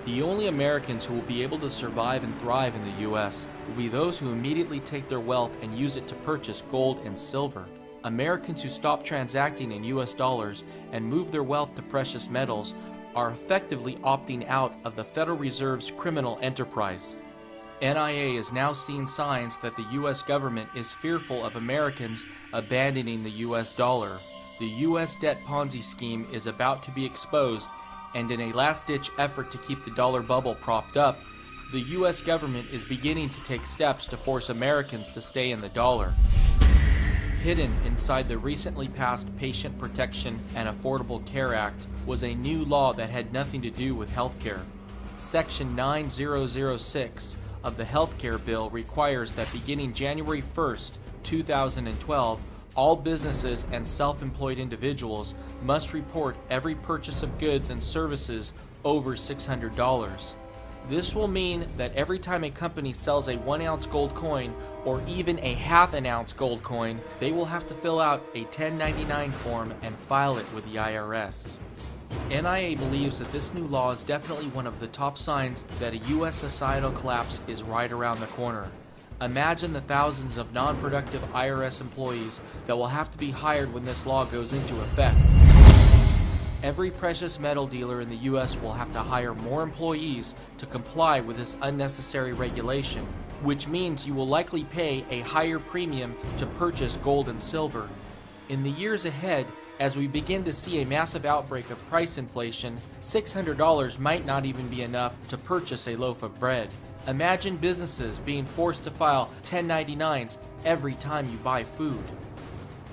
The only Americans who will be able to survive and thrive in the U.S. will be those who immediately take their wealth and use it to purchase gold and silver. Americans who stop transacting in U.S. dollars and move their wealth to precious metals are effectively opting out of the Federal Reserve's criminal enterprise. NIA is now seeing signs that the U.S. government is fearful of Americans abandoning the U.S. dollar. The U.S. debt Ponzi scheme is about to be exposed, and in a last-ditch effort to keep the dollar bubble propped up, the U.S. government is beginning to take steps to force Americans to stay in the dollar. Hidden inside the recently passed Patient Protection and Affordable Care Act was a new law that had nothing to do with healthcare. Section 9006 of the healthcare bill requires that beginning January 1st, 2012, all businesses and self-employed individuals must report every purchase of goods and services over $600. This will mean that every time a company sells a 1-ounce gold coin or even a half-an-ounce gold coin, they will have to fill out a 1099 form and file it with the IRS. NIA believes that this new law is definitely one of the top signs that a U.S. societal collapse is right around the corner. Imagine the thousands of non-productive IRS employees that will have to be hired when this law goes into effect. Every precious metal dealer in the U.S. will have to hire more employees to comply with this unnecessary regulation, which means you will likely pay a higher premium to purchase gold and silver. In the years ahead, as we begin to see a massive outbreak of price inflation, $600 might not even be enough to purchase a loaf of bread. Imagine businesses being forced to file 1099s every time you buy food.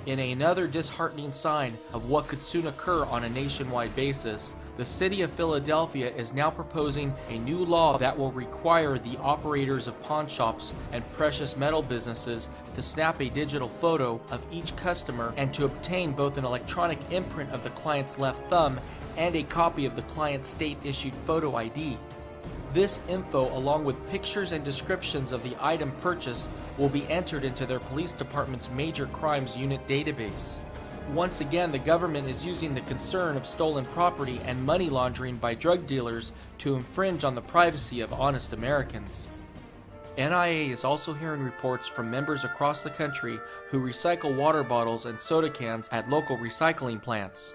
In another disheartening sign of what could soon occur on a nationwide basis, the city of Philadelphia is now proposing a new law that will require the operators of pawn shops and precious metal businesses to snap a digital photo of each customer and to obtain both an electronic imprint of the client's left thumb and a copy of the client's state-issued photo ID. This info, along with pictures and descriptions of the item purchased, will be entered into their police department's Major Crimes Unit database. Once again, the government is using the concern of stolen property and money laundering by drug dealers to infringe on the privacy of honest Americans. NIA is also hearing reports from members across the country who recycle water bottles and soda cans at local recycling plants.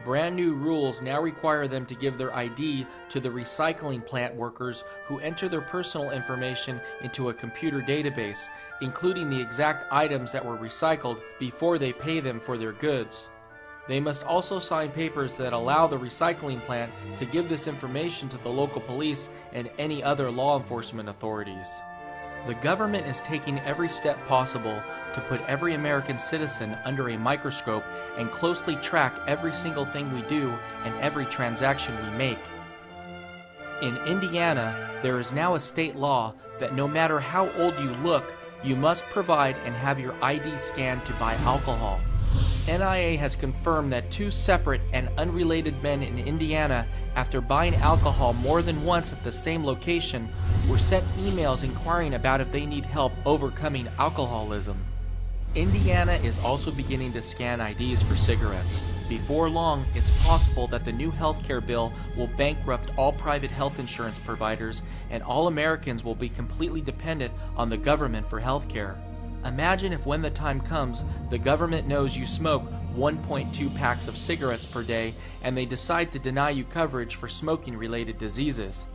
Brand new rules now require them to give their ID to the recycling plant workers who enter their personal information into a computer database, including the exact items that were recycled before they pay them for their goods. They must also sign papers that allow the recycling plant to give this information to the local police and any other law enforcement authorities. The government is taking every step possible to put every American citizen under a microscope and closely track every single thing we do and every transaction we make. In Indiana, there is now a state law that no matter how old you look, you must provide and have your ID scanned to buy alcohol. NIA has confirmed that two separate and unrelated men in Indiana, after buying alcohol more than once at the same location, were sent emails inquiring about if they need help overcoming alcoholism. Indiana is also beginning to scan IDs for cigarettes. Before long, it's possible that the new healthcare bill will bankrupt all private health insurance providers, and all Americans will be completely dependent on the government for healthcare. Imagine if when the time comes, the government knows you smoke 1.2 packs of cigarettes per day and they decide to deny you coverage for smoking-related diseases.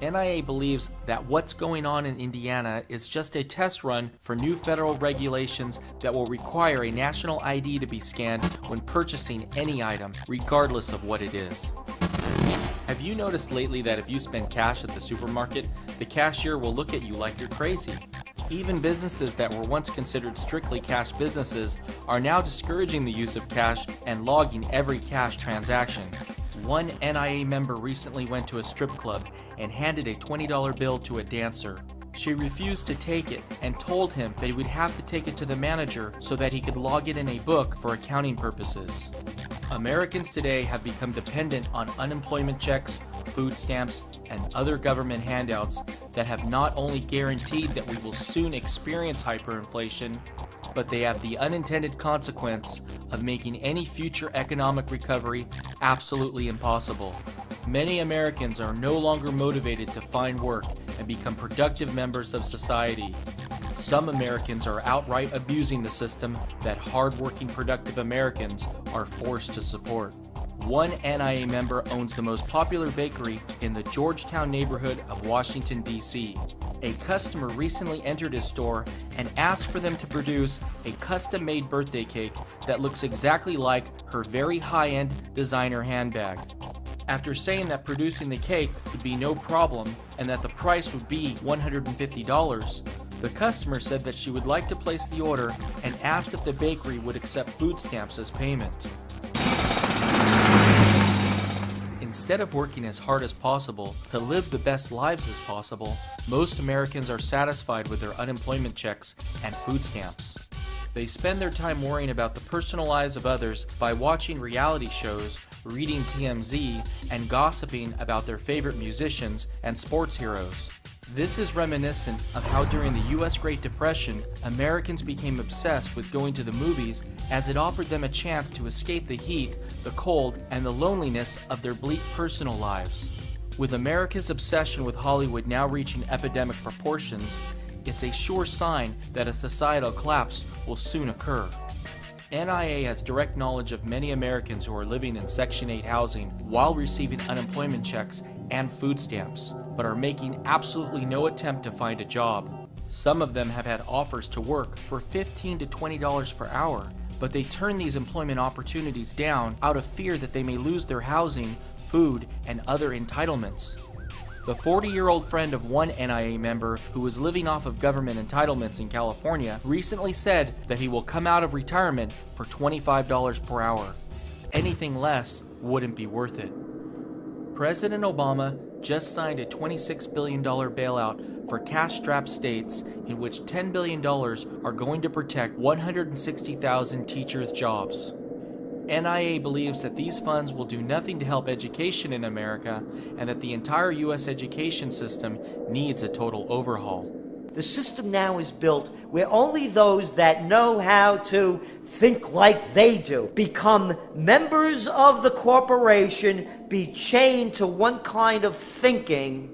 NIA believes that what's going on in Indiana is just a test run for new federal regulations that will require a national ID to be scanned when purchasing any item, regardless of what it is. Have you noticed lately that if you spend cash at the supermarket, the cashier will look at you like you're crazy? Even businesses that were once considered strictly cash businesses are now discouraging the use of cash and logging every cash transaction. One NIA member recently went to a strip club and handed a $20 bill to a dancer. She refused to take it and told him that he would have to take it to the manager so that he could log it in a book for accounting purposes. Americans today have become dependent on unemployment checks, food stamps, and other government handouts that have not only guaranteed that we will soon experience hyperinflation, but they have the unintended consequence of making any future economic recovery absolutely impossible. Many Americans are no longer motivated to find work and become productive members of society. Some Americans are outright abusing the system that hardworking, productive Americans are forced to support. One NIA member owns the most popular bakery in the Georgetown neighborhood of Washington, D.C. A customer recently entered his store and asked for them to produce a custom-made birthday cake that looks exactly like her very high-end designer handbag. After saying that producing the cake would be no problem and that the price would be $150, the customer said that she would like to place the order and asked if the bakery would accept food stamps as payment. Instead of working as hard as possible to live the best lives as possible, most Americans are satisfied with their unemployment checks and food stamps. They spend their time worrying about the personal lives of others by watching reality shows, reading TMZ, and gossiping about their favorite musicians and sports heroes. This is reminiscent of how during the U.S. Great Depression, Americans became obsessed with going to the movies as it offered them a chance to escape the heat, the cold, and the loneliness of their bleak personal lives. With America's obsession with Hollywood now reaching epidemic proportions, it's a sure sign that a societal collapse will soon occur. NIA has direct knowledge of many Americans who are living in Section 8 housing while receiving unemployment checks and food stamps, but are making absolutely no attempt to find a job. Some of them have had offers to work for $15 to $20 per hour, but they turn these employment opportunities down out of fear that they may lose their housing, food, and other entitlements. The 40-year-old friend of one NIA member who was living off of government entitlements in California recently said that he will come out of retirement for $25 per hour. Anything less wouldn't be worth it. President Obama just signed a $26 billion bailout for cash-strapped states in which $10 billion are going to protect 160,000 teachers' jobs. NIA believes that these funds will do nothing to help education in America and that the entire U.S. education system needs a total overhaul. The system now is built where only those that know how to think like they do become members of the corporation, be chained to one kind of thinking,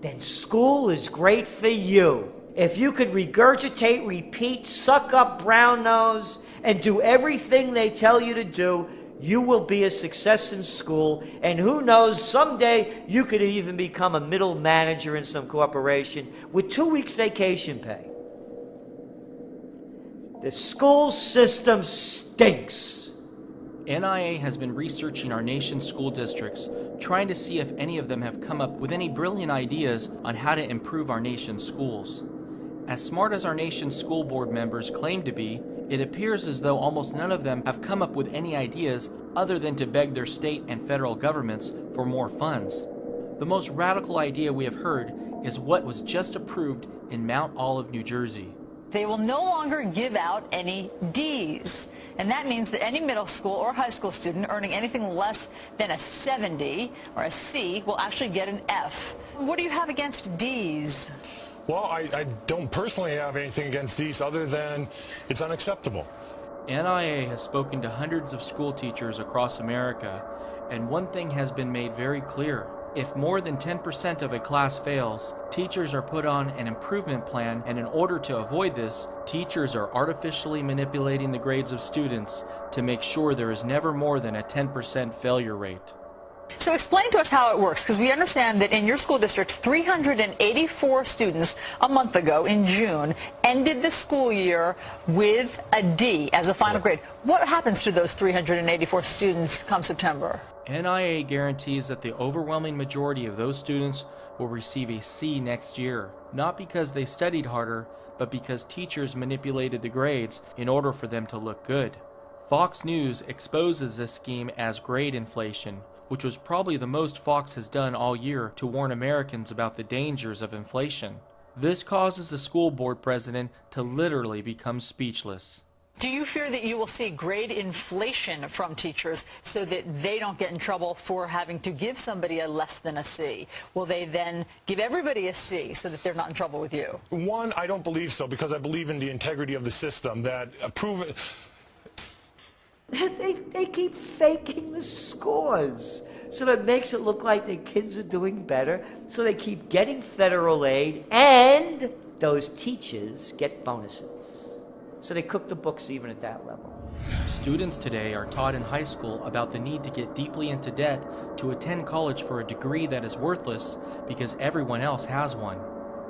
then school is great for you. If you could regurgitate, repeat, suck up brown nose, and do everything they tell you to do, you will be a success in school, and who knows, someday you could even become a middle manager in some corporation with 2 weeks vacation pay. The school system stinks. NIA has been researching our nation's school districts, trying to see if any of them have come up with any brilliant ideas on how to improve our nation's schools. As smart as our nation's school board members claim to be, it appears as though almost none of them have come up with any ideas other than to beg their state and federal governments for more funds. The most radical idea we have heard is what was just approved in Mount Olive, New Jersey. They will no longer give out any D's. And that means that any middle school or high school student earning anything less than a 70 or a C will actually get an F. What do you have against D's? Well, I don't personally have anything against these other than it's unacceptable. NIA has spoken to hundreds of school teachers across America, and one thing has been made very clear. If more than 10% of a class fails, teachers are put on an improvement plan, and in order to avoid this, teachers are artificially manipulating the grades of students to make sure there is never more than a 10% failure rate. So explain to us how it works, because we understand that in your school district, 384 students a month ago in June ended the school year with a D as a final grade. What happens to those 384 students come September? NIA guarantees that the overwhelming majority of those students will receive a C next year, not because they studied harder, but because teachers manipulated the grades in order for them to look good. Fox News exposes this scheme as grade inflation, which was probably the most Fox has done all year to warn Americans about the dangers of inflation. This causes the school board president to literally become speechless. Do you fear that you will see grade inflation from teachers so that they don't get in trouble for having to give somebody a less than a C? Will they then give everybody a C so that they're not in trouble with you? One, I don't believe so, because I believe in the integrity of the system that They keep faking the scores. So that it makes it look like the kids are doing better. So they keep getting federal aid, and those teachers get bonuses. So they cook the books even at that level. Students today are taught in high school about the need to get deeply into debt to attend college for a degree that is worthless because everyone else has one.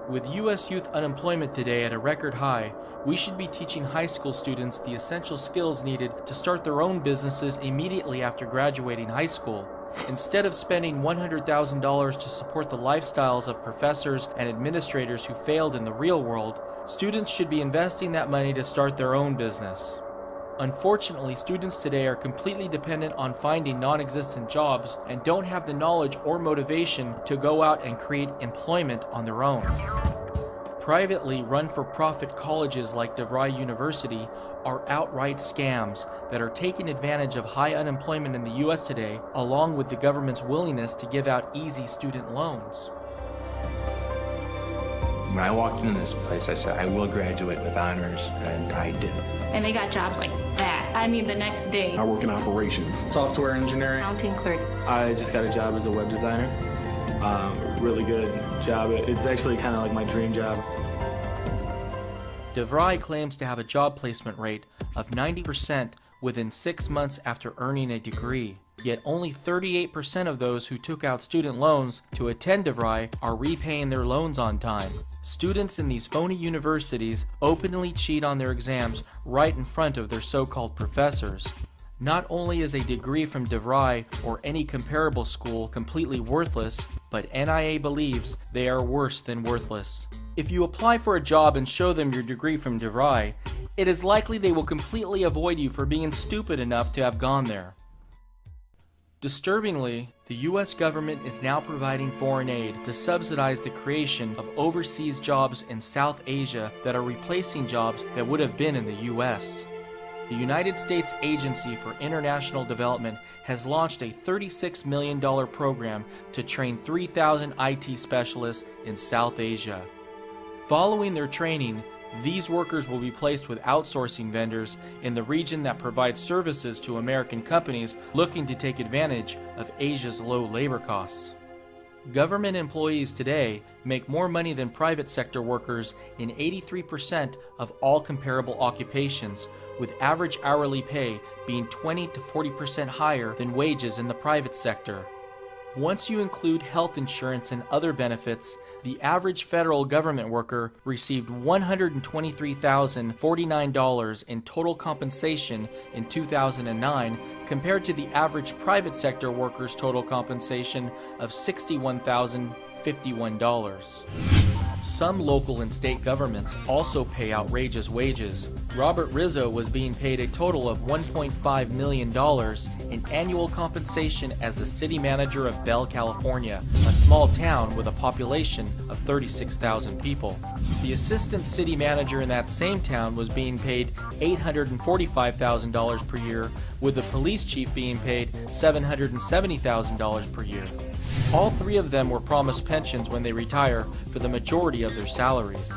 With U.S. youth unemployment today at a record high, we should be teaching high school students the essential skills needed to start their own businesses immediately after graduating high school. Instead of spending $100,000 to support the lifestyles of professors and administrators who failed in the real world, students should be investing that money to start their own business. Unfortunately, students today are completely dependent on finding non-existent jobs and don't have the knowledge or motivation to go out and create employment on their own. Privately run for-profit colleges like DeVry University are outright scams that are taking advantage of high unemployment in the U.S. today, along with the government's willingness to give out easy student loans. When I walked into this place, I said, I will graduate with honors, and I did. And they got jobs like that. I mean, the next day. I work in operations. Software engineering. Accounting clerk. I just got a job as a web designer. Really good job. It's actually kind of like my dream job. DeVry claims to have a job placement rate of 90% within 6 months after earning a degree. Yet only 38% of those who took out student loans to attend DeVry are repaying their loans on time. Students in these phony universities openly cheat on their exams right in front of their so-called professors. Not only is a degree from DeVry or any comparable school completely worthless, but NIA believes they are worse than worthless. If you apply for a job and show them your degree from DeVry, it is likely they will completely avoid you for being stupid enough to have gone there. Disturbingly, the U.S. government is now providing foreign aid to subsidize the creation of overseas jobs in South Asia that are replacing jobs that would have been in the U.S. The United States Agency for International Development has launched a $36 million program to train 3,000 IT specialists in South Asia. Following their training, these workers will be placed with outsourcing vendors in the region that provides services to American companies looking to take advantage of Asia's low labor costs. Government employees today make more money than private sector workers in 83% of all comparable occupations, with average hourly pay being 20 to 40% higher than wages in the private sector. Once you include health insurance and other benefits, the average federal government worker received $123,049 in total compensation in 2009 compared to the average private sector worker's total compensation of $61,051. Some local and state governments also pay outrageous wages. Robert Rizzo was being paid a total of $1.5 million in annual compensation as the city manager of Bell, California, a small town with a population of 36,000 people. The assistant city manager in that same town was being paid $845,000 per year, with the police chief being paid $770,000 per year. All three of them were promised pensions when they retire for the majority of their salaries.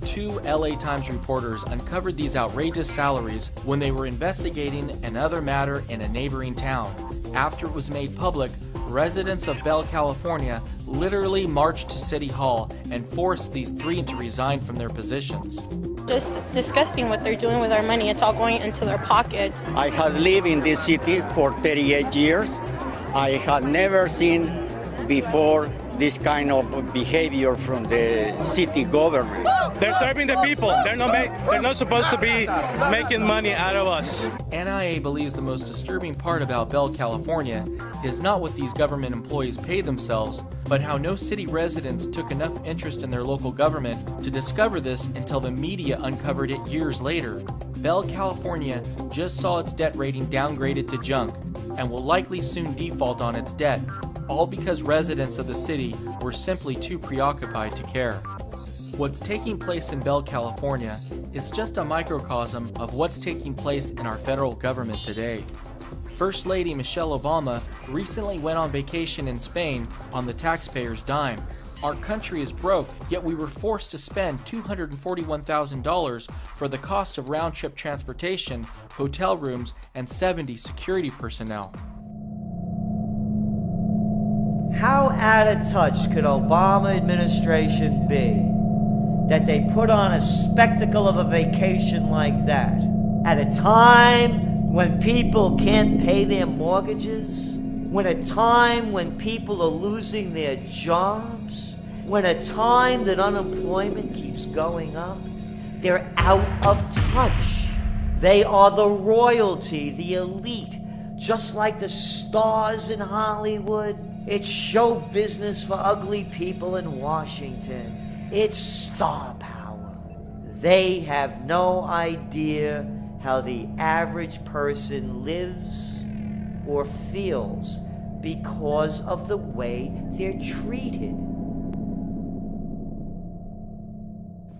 2 LA Times reporters uncovered these outrageous salaries when they were investigating another matter in a neighboring town. After it was made public, residents of Bell, California literally marched to City Hall and forced these three to resign from their positions. Just disgusting what they're doing with our money. It's all going into their pockets. I have lived in this city for 38 years. I have never seen before this kind of behavior from the city government. They're serving the people. They're not supposed to be making money out of us. NIA believes the most disturbing part about Bell, California is not what these government employees pay themselves, but how no city residents took enough interest in their local government to discover this until the media uncovered it years later. Bell, California just saw its debt rating downgraded to junk and will likely soon default on its debt, all because residents of the city were simply too preoccupied to care. What's taking place in Bell, California is just a microcosm of what's taking place in our federal government today. First Lady Michelle Obama recently went on vacation in Spain on the taxpayer's dime. Our country is broke, yet we were forced to spend $241,000 for the cost of round-trip transportation, hotel rooms, and 70 security personnel. How out of touch could Obama administration be that they put on a spectacle of a vacation like that at a time when people can't pay their mortgages, when a time when people are losing their jobs, when a time that unemployment keeps going up? They're out of touch. They are the royalty, the elite, just like the stars in Hollywood. It's show business for ugly people in Washington. It's star power. They have no idea how the average person lives or feels because of the way they're treated.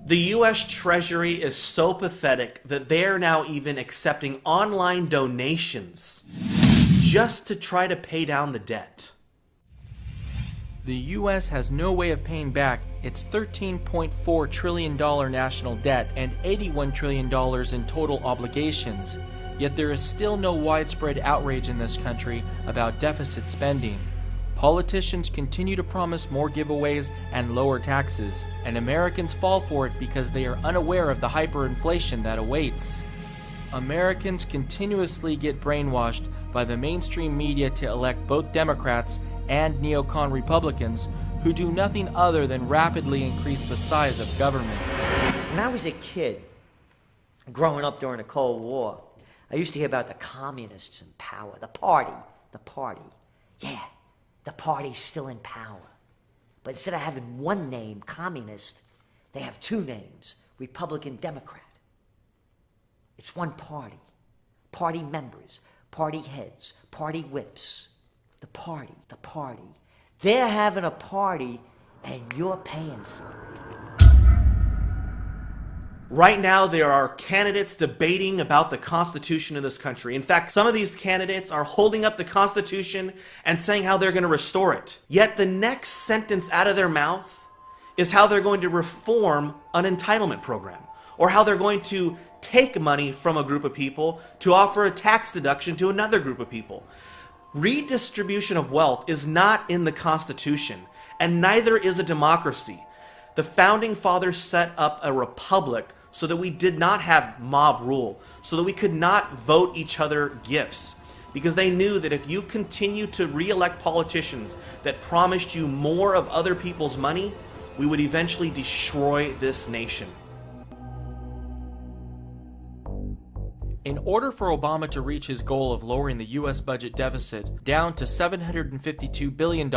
The U.S. Treasury is so pathetic that they are now even accepting online donations just to try to pay down the debt. The U.S. has no way of paying back its $13.4 trillion national debt and $81 trillion in total obligations, yet there is still no widespread outrage in this country about deficit spending. Politicians continue to promise more giveaways and lower taxes, and Americans fall for it because they are unaware of the hyperinflation that awaits. Americans continuously get brainwashed by the mainstream media to elect both Democrats and neocon Republicans who do nothing other than rapidly increase the size of government. When I was a kid, growing up during the Cold War, I used to hear about the communists in power, the party. Yeah, the party's still in power. But instead of having one name, communist, they have two names, Republican, Democrat. It's one party. Party members, party heads, party whips. The party. They're having a party and you're paying for it. Right now, there are candidates debating about the Constitution of this country. In fact, some of these candidates are holding up the Constitution and saying how they're going to restore it. Yet the next sentence out of their mouth is how they're going to reform an entitlement program, or how they're going to take money from a group of people to offer a tax deduction to another group of people. Redistribution of wealth is not in the Constitution, and neither is a democracy. The Founding Fathers set up a republic so that we did not have mob rule, so that we could not vote each other gifts, because they knew that if you continue to re-elect politicians that promised you more of other people's money, we would eventually destroy this nation. In order for Obama to reach his goal of lowering the U.S. budget deficit down to $752 billion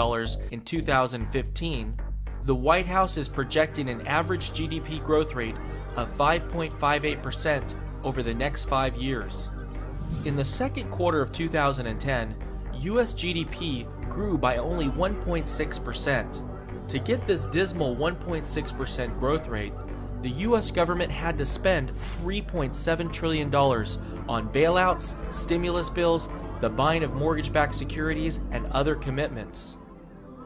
in 2015, the White House is projecting an average GDP growth rate of 5.58% over the next 5 years. In the second quarter of 2010, U.S. GDP grew by only 1.6%. To get this dismal 1.6% growth rate, the U.S. government had to spend $3.7 trillion on bailouts, stimulus bills, the buying of mortgage-backed securities, and other commitments.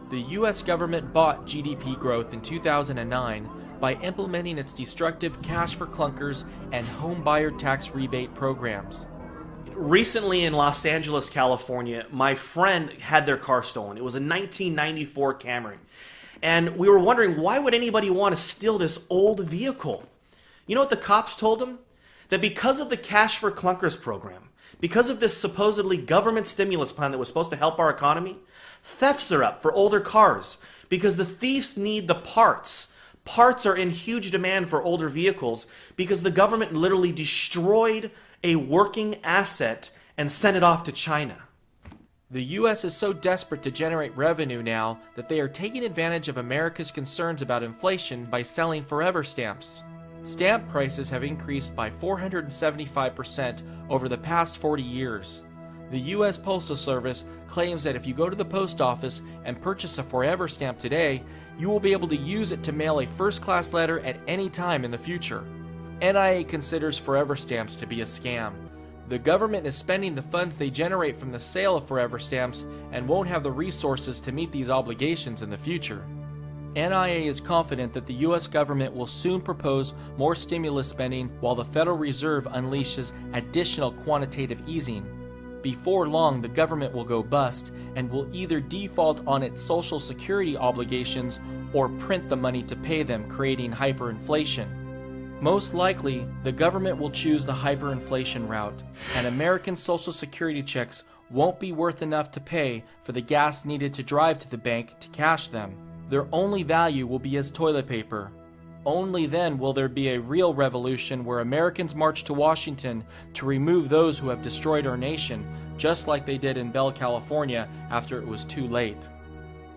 The U.S. government bought GDP growth in 2009 by implementing its destructive cash for clunkers and home buyer tax rebate programs. Recently in Los Angeles, California, my friend had their car stolen. It was a 1994 Camry. And we were wondering, why would anybody want to steal this old vehicle? You know what the cops told him? That because of the Cash for Clunkers program, because of this supposedly government stimulus plan that was supposed to help our economy, thefts are up for older cars because the thieves need the parts. Parts are in huge demand for older vehicles because the government literally destroyed a working asset and sent it off to China. The U.S. is so desperate to generate revenue now that they are taking advantage of America's concerns about inflation by selling forever stamps. Stamp prices have increased by 475% over the past 40 years. The U.S. Postal Service claims that if you go to the post office and purchase a Forever stamp today, you will be able to use it to mail a first-class letter at any time in the future. NIA considers Forever stamps to be a scam. The government is spending the funds they generate from the sale of Forever stamps and won't have the resources to meet these obligations in the future. NIA is confident that the U.S. government will soon propose more stimulus spending while the Federal Reserve unleashes additional quantitative easing. Before long, the government will go bust and will either default on its Social Security obligations or print the money to pay them, creating hyperinflation. Most likely, the government will choose the hyperinflation route, and American Social Security checks won't be worth enough to pay for the gas needed to drive to the bank to cash them. Their only value will be as toilet paper. Only then will there be a real revolution where Americans march to Washington to remove those who have destroyed our nation, just like they did in Bell, California, after it was too late.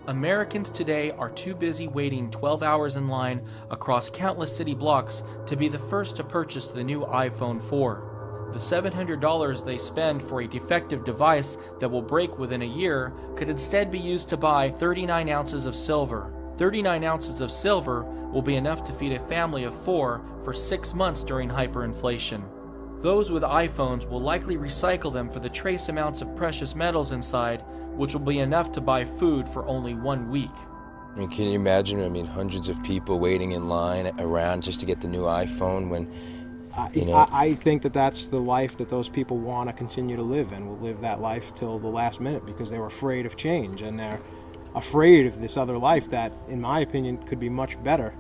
Americans today are too busy waiting 12 hours in line across countless city blocks to be the first to purchase the new iPhone 4. The $700 they spend for a defective device that will break within a year could instead be used to buy 39 ounces of silver. 39 ounces of silver will be enough to feed a family of 4 for 6 months during hyperinflation. Those with iPhones will likely recycle them for the trace amounts of precious metals inside, which will be enough to buy food for only 1 week. I mean, can you imagine, hundreds of people waiting in line around just to get the new iPhone when, I think that that's the life that those people want to continue to live, and will live that life till the last minute because they're afraid of change, and they're afraid of this other life that, in my opinion, could be much better.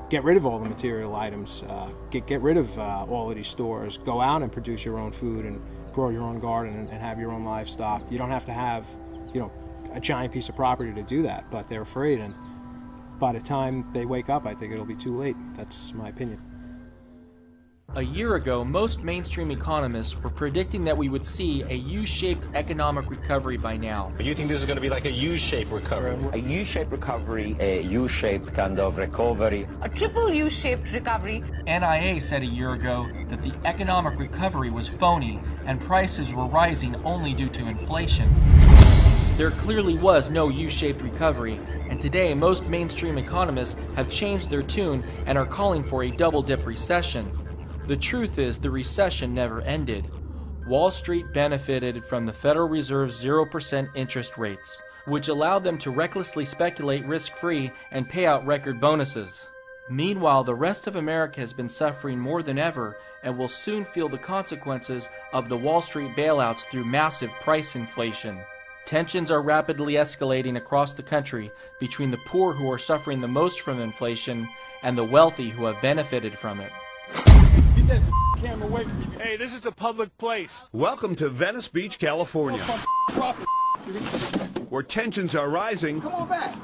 Get rid of all the material items, get rid of all of these stores, go out and produce your own food and grow your own garden and have your own livestock. You don't have to have, a giant piece of property to do that, but they're afraid, and by the time they wake up, I think it'll be too late. That's my opinion. A year ago, most mainstream economists were predicting that we would see a U-shaped economic recovery by now. You think this is going to be like a U-shaped recovery? A U-shaped recovery, a U-shaped kind of recovery. A triple U-shaped recovery. NIA said a year ago that the economic recovery was phony and prices were rising only due to inflation. There clearly was no U-shaped recovery, and today most mainstream economists have changed their tune and are calling for a double-dip recession. The truth is, the recession never ended. Wall Street benefited from the Federal Reserve's 0% interest rates, which allowed them to recklessly speculate risk-free and pay out record bonuses. Meanwhile, the rest of America has been suffering more than ever and will soon feel the consequences of the Wall Street bailouts through massive price inflation. Tensions are rapidly escalating across the country between the poor who are suffering the most from inflation and the wealthy who have benefited from it. Get that camera away from me. Hey, this is a public place. Welcome to Venice Beach, California, where tensions are rising. Come on back.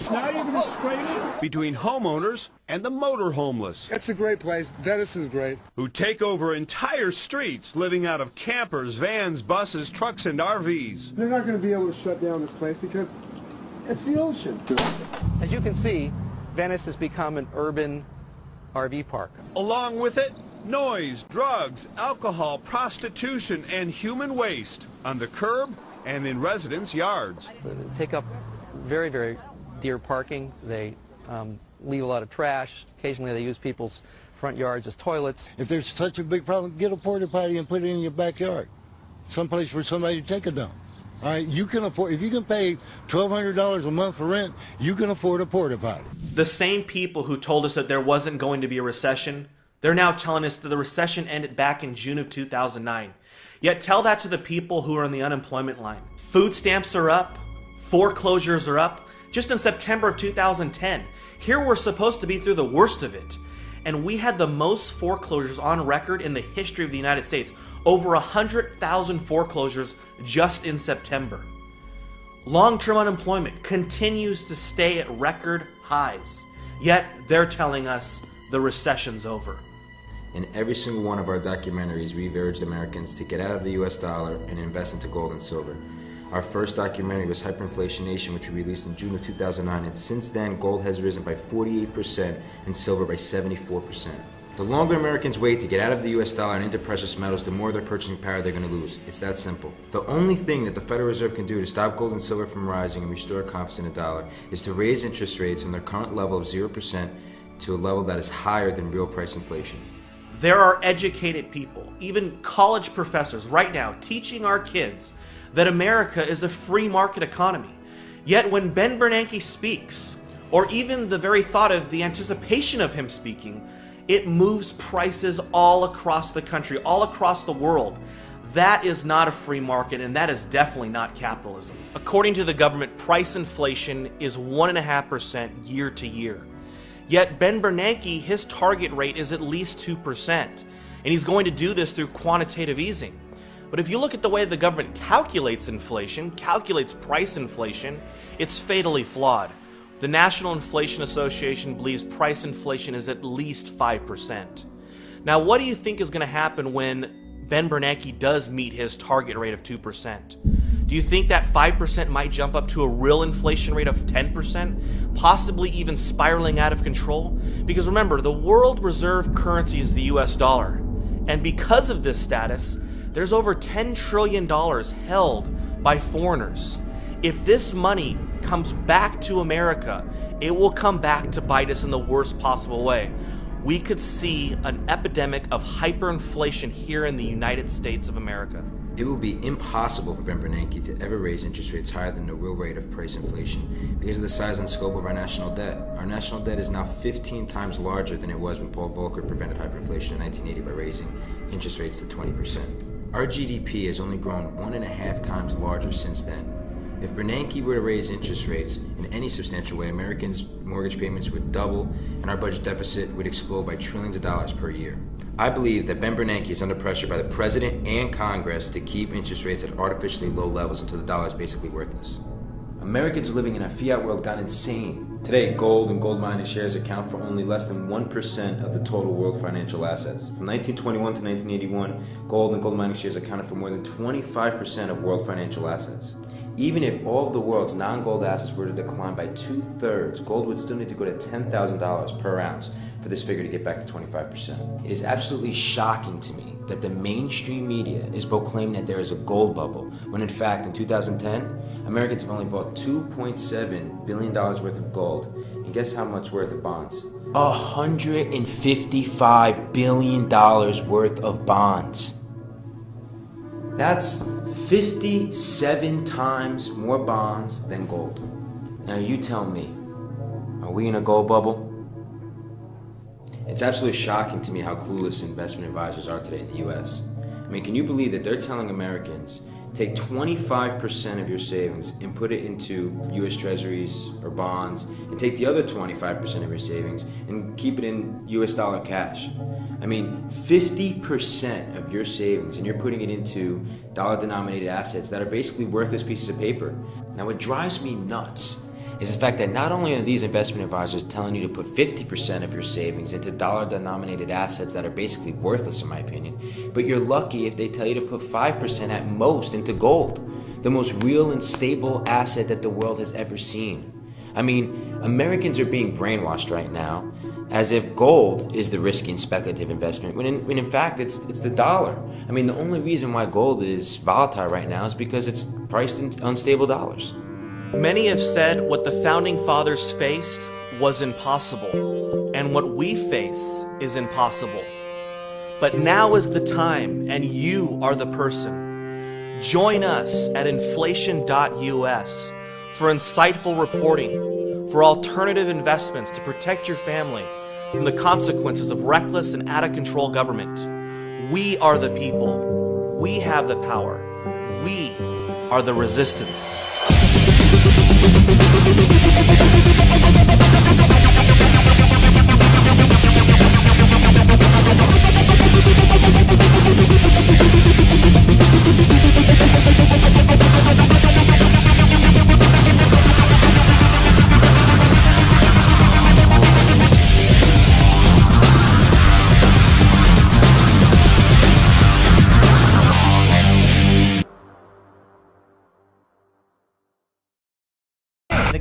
Now you're going to spray me? Between homeowners and the motor homeless. It's a great place. Venice is great. Who take over entire streets, living out of campers, vans, buses, trucks, and RVs. They're not going to be able to shut down this place because it's the ocean. As you can see, Venice has become an urban RV park. Along with it, noise, drugs, alcohol, prostitution, and human waste on the curb and in residents' yards. So they take up very, very dear parking. They leave a lot of trash. Occasionally they use people's front yards as toilets. If there's such a big problem, get a porta potty and put it in your backyard. Someplace for somebody to take it down. All right, you can afford, if you can pay $1,200 a month for rent, you can afford a porta potty. The same people who told us that there wasn't going to be a recession, they're now telling us that the recession ended back in June of 2009. Yet tell that to the people who are on the unemployment line. Food stamps are up, foreclosures are up. Just in September of 2010, here we're supposed to be through the worst of it. And we had the most foreclosures on record in the history of the United States. Over 100,000 foreclosures just in September. Long-term unemployment continues to stay at record highs. Yet they're telling us the recession's over. In every single one of our documentaries, we've urged Americans to get out of the US dollar and invest into gold and silver. Our first documentary was Hyperinflation Nation, which we released in June of 2009, and since then, gold has risen by 48% and silver by 74%. The longer Americans wait to get out of the US dollar and into precious metals, the more their purchasing power they're going to lose. It's that simple. The only thing that the Federal Reserve can do to stop gold and silver from rising and restore confidence in the dollar is to raise interest rates from their current level of 0% to a level that is higher than real price inflation. There are educated people, even college professors right now, teaching our kids that America is a free market economy. Yet when Ben Bernanke speaks, or even the very thought of the anticipation of him speaking, it moves prices all across the country, all across the world. That is not a free market, and that is definitely not capitalism. According to the government, price inflation is 1.5% year to year. Yet Ben Bernanke, his target rate is at least 2%, and he's going to do this through quantitative easing. But if you look at the way the government calculates inflation, calculates price inflation, it's fatally flawed. The National Inflation Association believes price inflation is at least 5%. Now, what do you think is going to happen when Ben Bernanke does meet his target rate of 2%? Do you think that 5% might jump up to a real inflation rate of 10%, possibly even spiraling out of control? Because remember, the world reserve currency is the US dollar. And because of this status, there's over $10 trillion held by foreigners. If this money comes back to America, it will come back to bite us in the worst possible way. We could see an epidemic of hyperinflation here in the United States of America. It will be impossible for Ben Bernanke to ever raise interest rates higher than the real rate of price inflation because of the size and scope of our national debt. Our national debt is now 15 times larger than it was when Paul Volcker prevented hyperinflation in 1980 by raising interest rates to 20%. Our GDP has only grown 1.5 times larger since then. If Bernanke were to raise interest rates in any substantial way, Americans' mortgage payments would double and our budget deficit would explode by trillions of dollars per year. I believe that Ben Bernanke is under pressure by the President and Congress to keep interest rates at artificially low levels until the dollar is basically worthless. Americans living in a fiat world got insane. Today, gold and gold mining shares account for only less than 1% of the total world financial assets. From 1921 to 1981, gold and gold mining shares accounted for more than 25% of world financial assets. Even if all of the world's non-gold assets were to decline by 2/3, gold would still need to go to $10,000 per ounce for this figure to get back to 25%. It is absolutely shocking to me that the mainstream media is proclaiming that there is a gold bubble, when in fact in 2010, Americans have only bought $2.7 billion worth of gold, and guess how much worth of bonds? $155 billion worth of bonds. That's 57 times more bonds than gold. Now you tell me, are we in a gold bubble? It's absolutely shocking to me how clueless investment advisors are today in the US. I mean, can you believe that they're telling Americans, take 25% of your savings and put it into US Treasuries or bonds, and take the other 25% of your savings and keep it in US dollar cash. I mean, 50% of your savings and you're putting it into dollar-denominated assets that are basically worthless pieces of paper. Now, what drives me nuts is the fact that not only are these investment advisors telling you to put 50% of your savings into dollar-denominated assets that are basically worthless in my opinion, but you're lucky if they tell you to put 5% at most into gold, the most real and stable asset that the world has ever seen. I mean, Americans are being brainwashed right now as if gold is the risky and speculative investment, when in fact it's the dollar. I mean, the only reason why gold is volatile right now is because it's priced in unstable dollars. Many have said what the Founding Fathers faced was impossible, and what we face is impossible. But now is the time, and you are the person. Join us at inflation.us for insightful reporting, for alternative investments to protect your family from the consequences of reckless and out-of-control government. We are the people. We have the power. We are the resistance.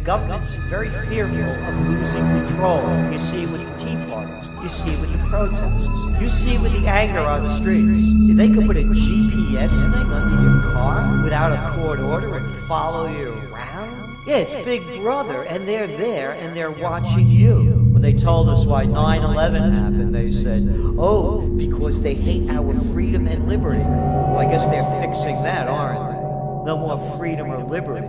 government's very fearful of losing control. You see it with the Tea Parties. You see it with the protests. You see it with the anger on the streets. If they could put a GPS thing under your car without a court order and follow you around? Yeah, it's Big Brother, and they're there, and they're watching you. When they told us why 9/11 happened, they said, oh, because they hate our freedom and liberty. Well, I guess they're fixing that, aren't they? No more freedom or liberty.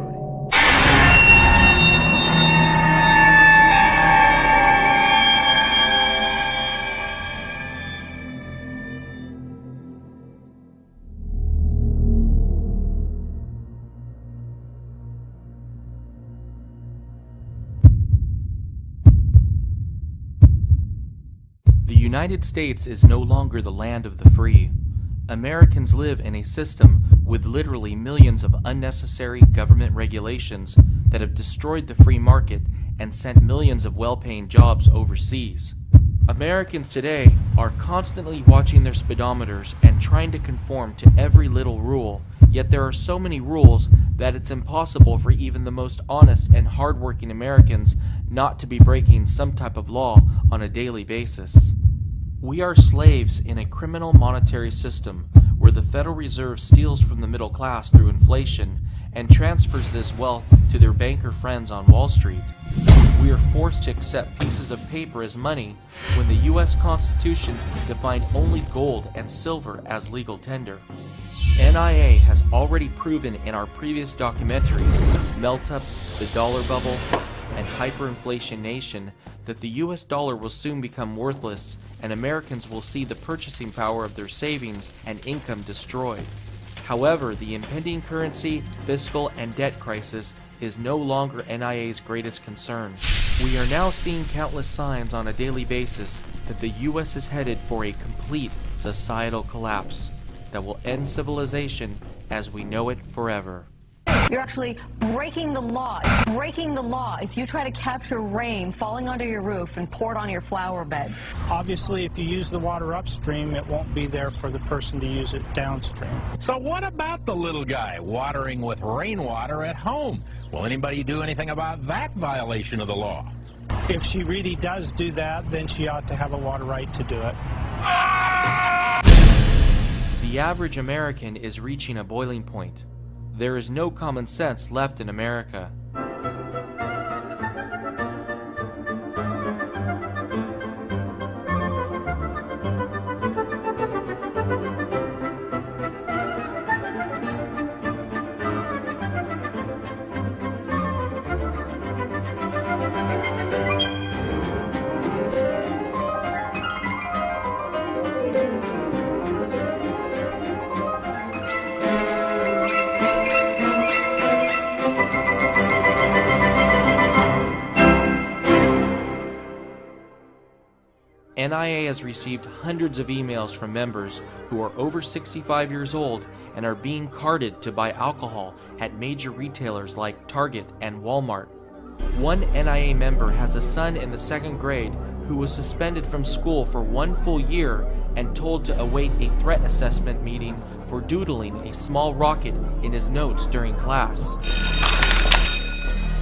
The United States is no longer the land of the free. Americans live in a system with literally millions of unnecessary government regulations that have destroyed the free market and sent millions of well-paying jobs overseas. Americans today are constantly watching their speedometers and trying to conform to every little rule, yet there are so many rules that it's impossible for even the most honest and hardworking Americans not to be breaking some type of law on a daily basis. We are slaves in a criminal monetary system where the Federal Reserve steals from the middle class through inflation and transfers this wealth to their banker friends on Wall Street. We are forced to accept pieces of paper as money when the U.S. Constitution defined only gold and silver as legal tender. NIA has already proven in our previous documentaries, Melt Up, The Dollar Bubble, and Hyperinflation Nation, that the US dollar will soon become worthless and Americans will see the purchasing power of their savings and income destroyed. However, the impending currency, fiscal, and debt crisis is no longer NIA's greatest concern. We are now seeing countless signs on a daily basis that the US is headed for a complete societal collapse that will end civilization as we know it forever. You're actually breaking the law. It's breaking the law if you try to capture rain falling onto your roof and pour it on your flower bed. Obviously, if you use the water upstream, it won't be there for the person to use it downstream. So what about the little guy watering with rainwater at home? Will anybody do anything about that violation of the law? If she really does do that, then she ought to have a water right to do it. The average American is reaching a boiling point. There is no common sense left in America. NIA has received hundreds of emails from members who are over 65 years old and are being carded to buy alcohol at major retailers like Target and Walmart. One NIA member has a son in the 2nd grade who was suspended from school for 1 full year and told to await a threat assessment meeting for doodling a small rocket in his notes during class.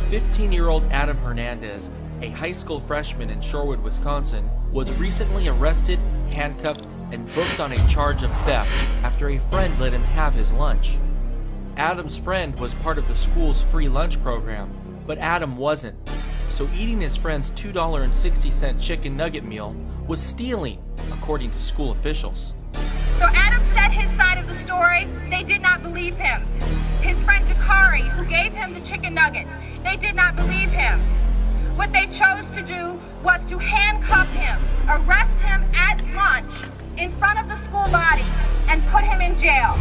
15-year-old Adam Hernandez, a high school freshman in Shorewood, Wisconsin, was recently arrested, handcuffed, and booked on a charge of theft after a friend let him have his lunch. Adam's friend was part of the school's free lunch program, but Adam wasn't. So eating his friend's $2.60 chicken nugget meal was stealing, according to school officials. So Adam said his side of the story. They did not believe him. His friend Jakari, who gave him the chicken nuggets, they did not believe him. What they chose to do was to handcuff him, arrest him at lunch in front of the school body, and put him in jail.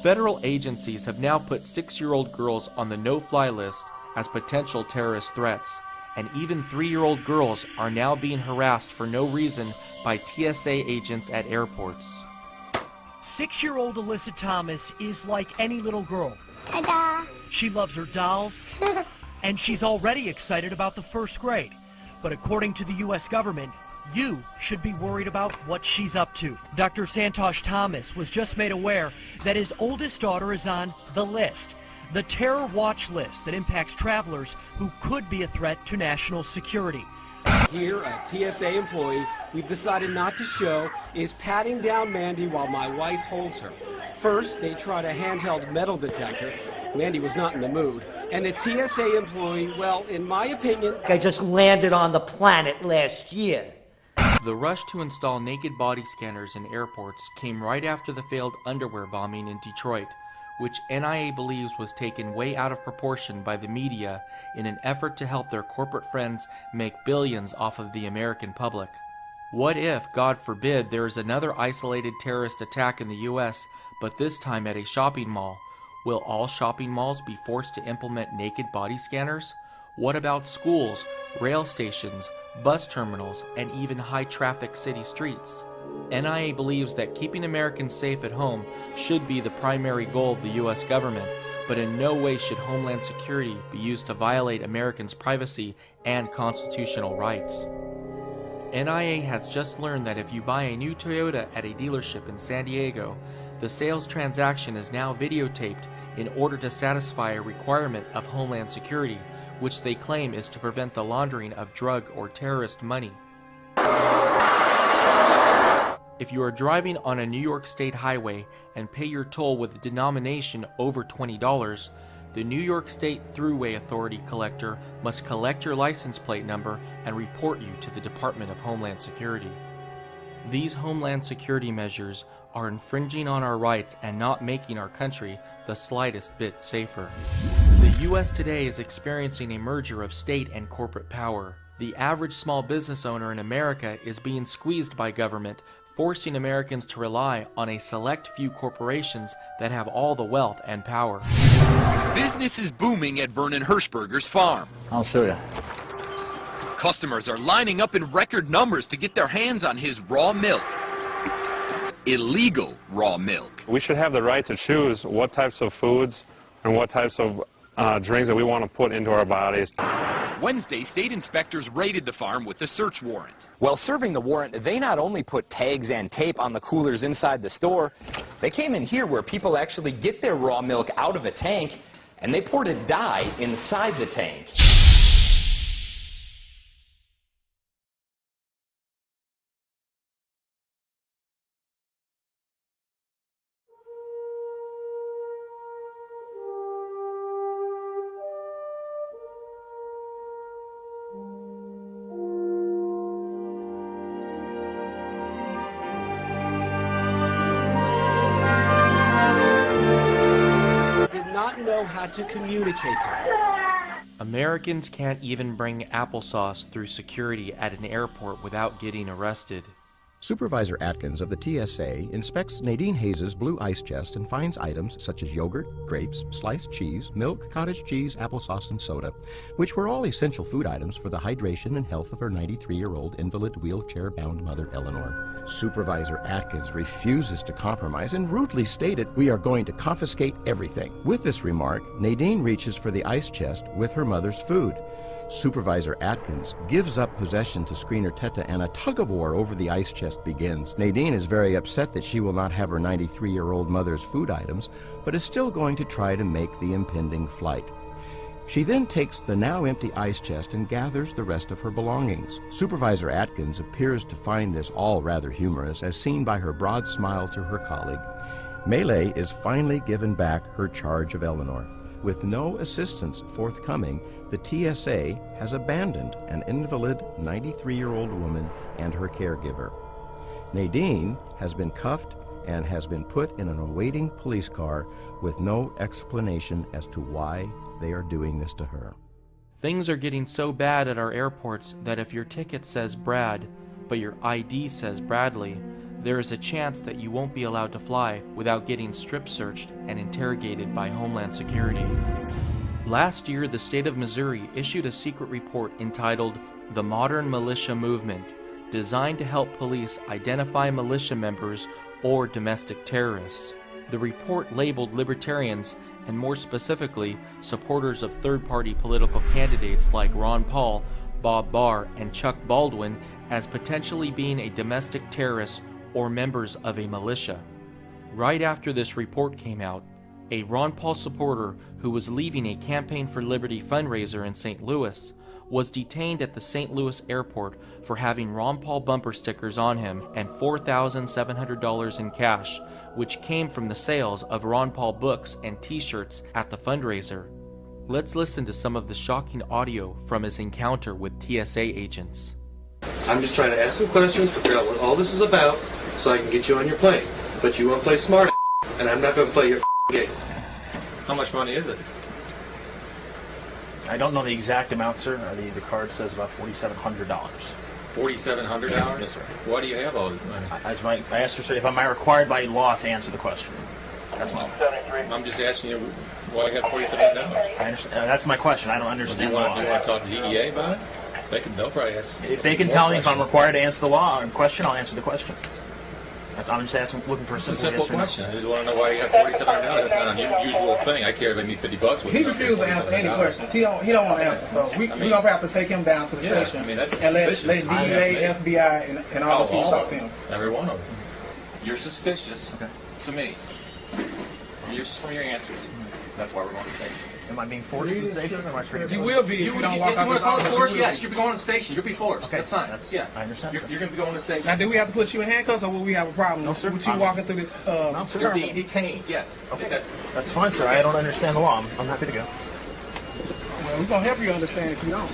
Federal agencies have now put 6-year-old girls on the no-fly list as potential terrorist threats, and even 3-year-old girls are now being harassed for no reason by TSA agents at airports. 6-year-old Alyssa Thomas is like any little girl. Ta-da! She loves her dolls, and she's already excited about the 1st grade. But according to the U.S. government, you should be worried about what she's up to. Dr. Santosh Thomas was just made aware that his oldest daughter is on the list. the terror watch list that impacts travelers who could be a threat to national security. Here, a TSA employee we've decided not to show is patting down Mandy while my wife holds her. First, they tried a handheld metal detector. Mandy was not in the mood. And the TSA employee, well, in my opinion... I just landed on the planet last year. The rush to install naked body scanners in airports came right after the failed underwear bombing in Detroit, which NIA believes was taken way out of proportion by the media in an effort to help their corporate friends make billions off of the American public. What if, God forbid, there is another isolated terrorist attack in the US, but this time at a shopping mall? Will all shopping malls be forced to implement naked body scanners? What about schools, rail stations, bus terminals, and even high-traffic city streets? NIA believes that keeping Americans safe at home should be the primary goal of the U.S. government, but in no way should Homeland Security be used to violate Americans' privacy and constitutional rights. NIA has just learned that if you buy a new Toyota at a dealership in San Diego, the sales transaction is now videotaped in order to satisfy a requirement of Homeland Security, which they claim is to prevent the laundering of drug or terrorist money. If you are driving on a New York State highway and pay your toll with a denomination over $20, the New York State Thruway Authority collector must collect your license plate number and report you to the Department of Homeland Security. These Homeland Security measures are infringing on our rights and not making our country the slightest bit safer. The U.S. today is experiencing a merger of state and corporate power. The average small business owner in America is being squeezed by government, forcing Americans to rely on a select few corporations that have all the wealth and power. Business is booming at Vernon Hirschberger's farm. I'll show you. Customers are lining up in record numbers to get their hands on his raw milk. Illegal raw milk. We should have the right to choose what types of foods and what types of drinks that we want to put into our bodies. Wednesday, state inspectors raided the farm with a search warrant. While serving the warrant, they not only put tags and tape on the coolers inside the store, they came in here where people actually get their raw milk out of a tank, and they poured a dye inside the tank. Know how to communicate to her. Americans can't even bring applesauce through security at an airport without getting arrested. Supervisor Atkins of the TSA inspects Nadine Hayes' blue ice chest and finds items such as yogurt, grapes, sliced cheese, milk, cottage cheese, applesauce, and soda, which were all essential food items for the hydration and health of her 93-year-old invalid wheelchair-bound mother, Eleanor. Supervisor Atkins refuses to compromise and rudely stated, "We are going to confiscate everything." With this remark, Nadine reaches for the ice chest with her mother's food. Supervisor Atkins gives up possession to screener Teta and a tug-of-war over the ice chest begins. Nadine is very upset that she will not have her 93-year-old mother's food items, but is still going to try to make the impending flight. She then takes the now empty ice chest and gathers the rest of her belongings. Supervisor Atkins appears to find this all rather humorous, as seen by her broad smile to her colleague. Melee is finally given back her charge of Eleanor. With no assistance forthcoming, the TSA has abandoned an invalid 93-year-old woman and her caregiver. Nadine has been cuffed and has been put in an awaiting police car with no explanation as to why they are doing this to her. Things are getting so bad at our airports that if your ticket says Brad, but your ID says Bradley, there is a chance that you won't be allowed to fly without getting strip searched and interrogated by Homeland Security. Last year, the state of Missouri issued a secret report entitled The Modern Militia Movement, designed to help police identify militia members or domestic terrorists. The report labeled libertarians, and more specifically, supporters of third-party political candidates like Ron Paul, Bob Barr, and Chuck Baldwin as potentially being a domestic terrorist or members of a militia. Right after this report came out, A Ron Paul supporter who was leaving a Campaign for Liberty fundraiser in St. Louis was detained at the St. Louis airport for having Ron Paul bumper stickers on him and $4,700 in cash, which came from the sales of Ron Paul books and t-shirts at the fundraiser. Let's listen to some of the shocking audio from his encounter with TSA agents. I'm just trying to ask some questions, figure out what all this is about, so I can get you on your plane. But you won't play smart, and I'm not going to play your game. How much money is it? I don't know the exact amount, sir. The card says about $4,700. $4,700? Yes, sir. Why do you have all this money? I asked her, sir, am I required by law to answer the question? That's my. I'm just asking you why you have $4,700. I understand. That's my question. I don't understand. Well, do you want to talk to DEA about it? They'll probably ask. If they can tell me if I'm required to answer the law question, I'll answer the question. I'm just asking, looking for a simple question. I just want to know why you have $4,700. That's not an unusual thing. I care if I need $50. He refused to answer any questions. He don't want to answer. So we're gonna have to take him down to the station and let DEA, FBI, and all those people talk to him. Every one of them. You're suspicious to me. You're just from your answers. That's why we're going to the station. Am I being forced to the station, or am I free to go? You will be if you don't walk out this office. Yes, you'll be going to the station. You'll be forced. Okay. That's fine. I understand. You're going to be going to the station. Now, do we have to put you in handcuffs, or will we have a problem with you walking through this terminal? Be detained, yes. Okay. That's fine, sir. I don't understand the law. I'm happy to go. Well, we're going to help you understand if you don't.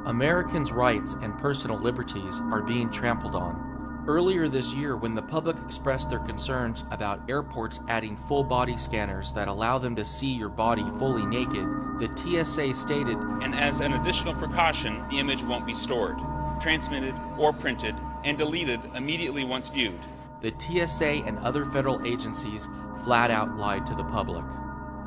Americans' rights and personal liberties are being trampled on. Earlier this year, when the public expressed their concerns about airports adding full body scanners that allow them to see your body fully naked, the TSA stated, "And as an additional precaution, the image won't be stored, transmitted, or printed, and deleted immediately once viewed." The TSA and other federal agencies flat out lied to the public.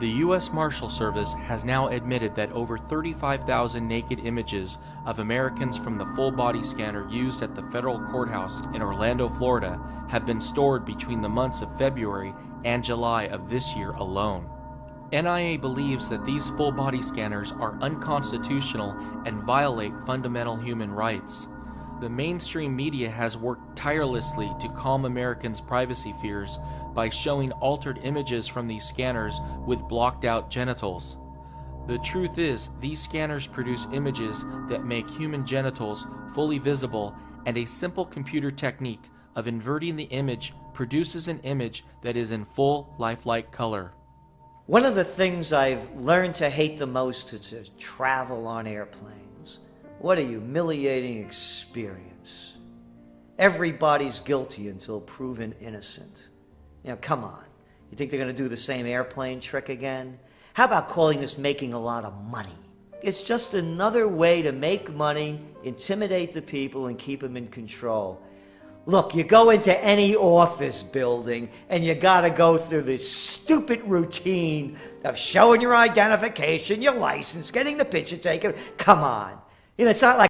The U.S. Marshal Service has now admitted that over 35,000 naked images of Americans from the full body scanner used at the federal courthouse in Orlando, Florida, have been stored between the months of February and July of this year alone. NIA believes that these full body scanners are unconstitutional and violate fundamental human rights. The mainstream media has worked tirelessly to calm Americans' privacy fears by showing altered images from these scanners with blocked out genitals. The truth is, these scanners produce images that make human genitals fully visible, and a simple computer technique of inverting the image produces an image that is in full lifelike color. One of the things I've learned to hate the most is to travel on airplanes. What a humiliating experience. Everybody's guilty until proven innocent. You know, come on. You think they're going to do the same airplane trick again? How about calling this making a lot of money? It's just another way to make money, intimidate the people, and keep them in control. Look, you go into any office building and you got to go through this stupid routine of showing your identification, your license, getting the picture taken. Come on. You know, it's not like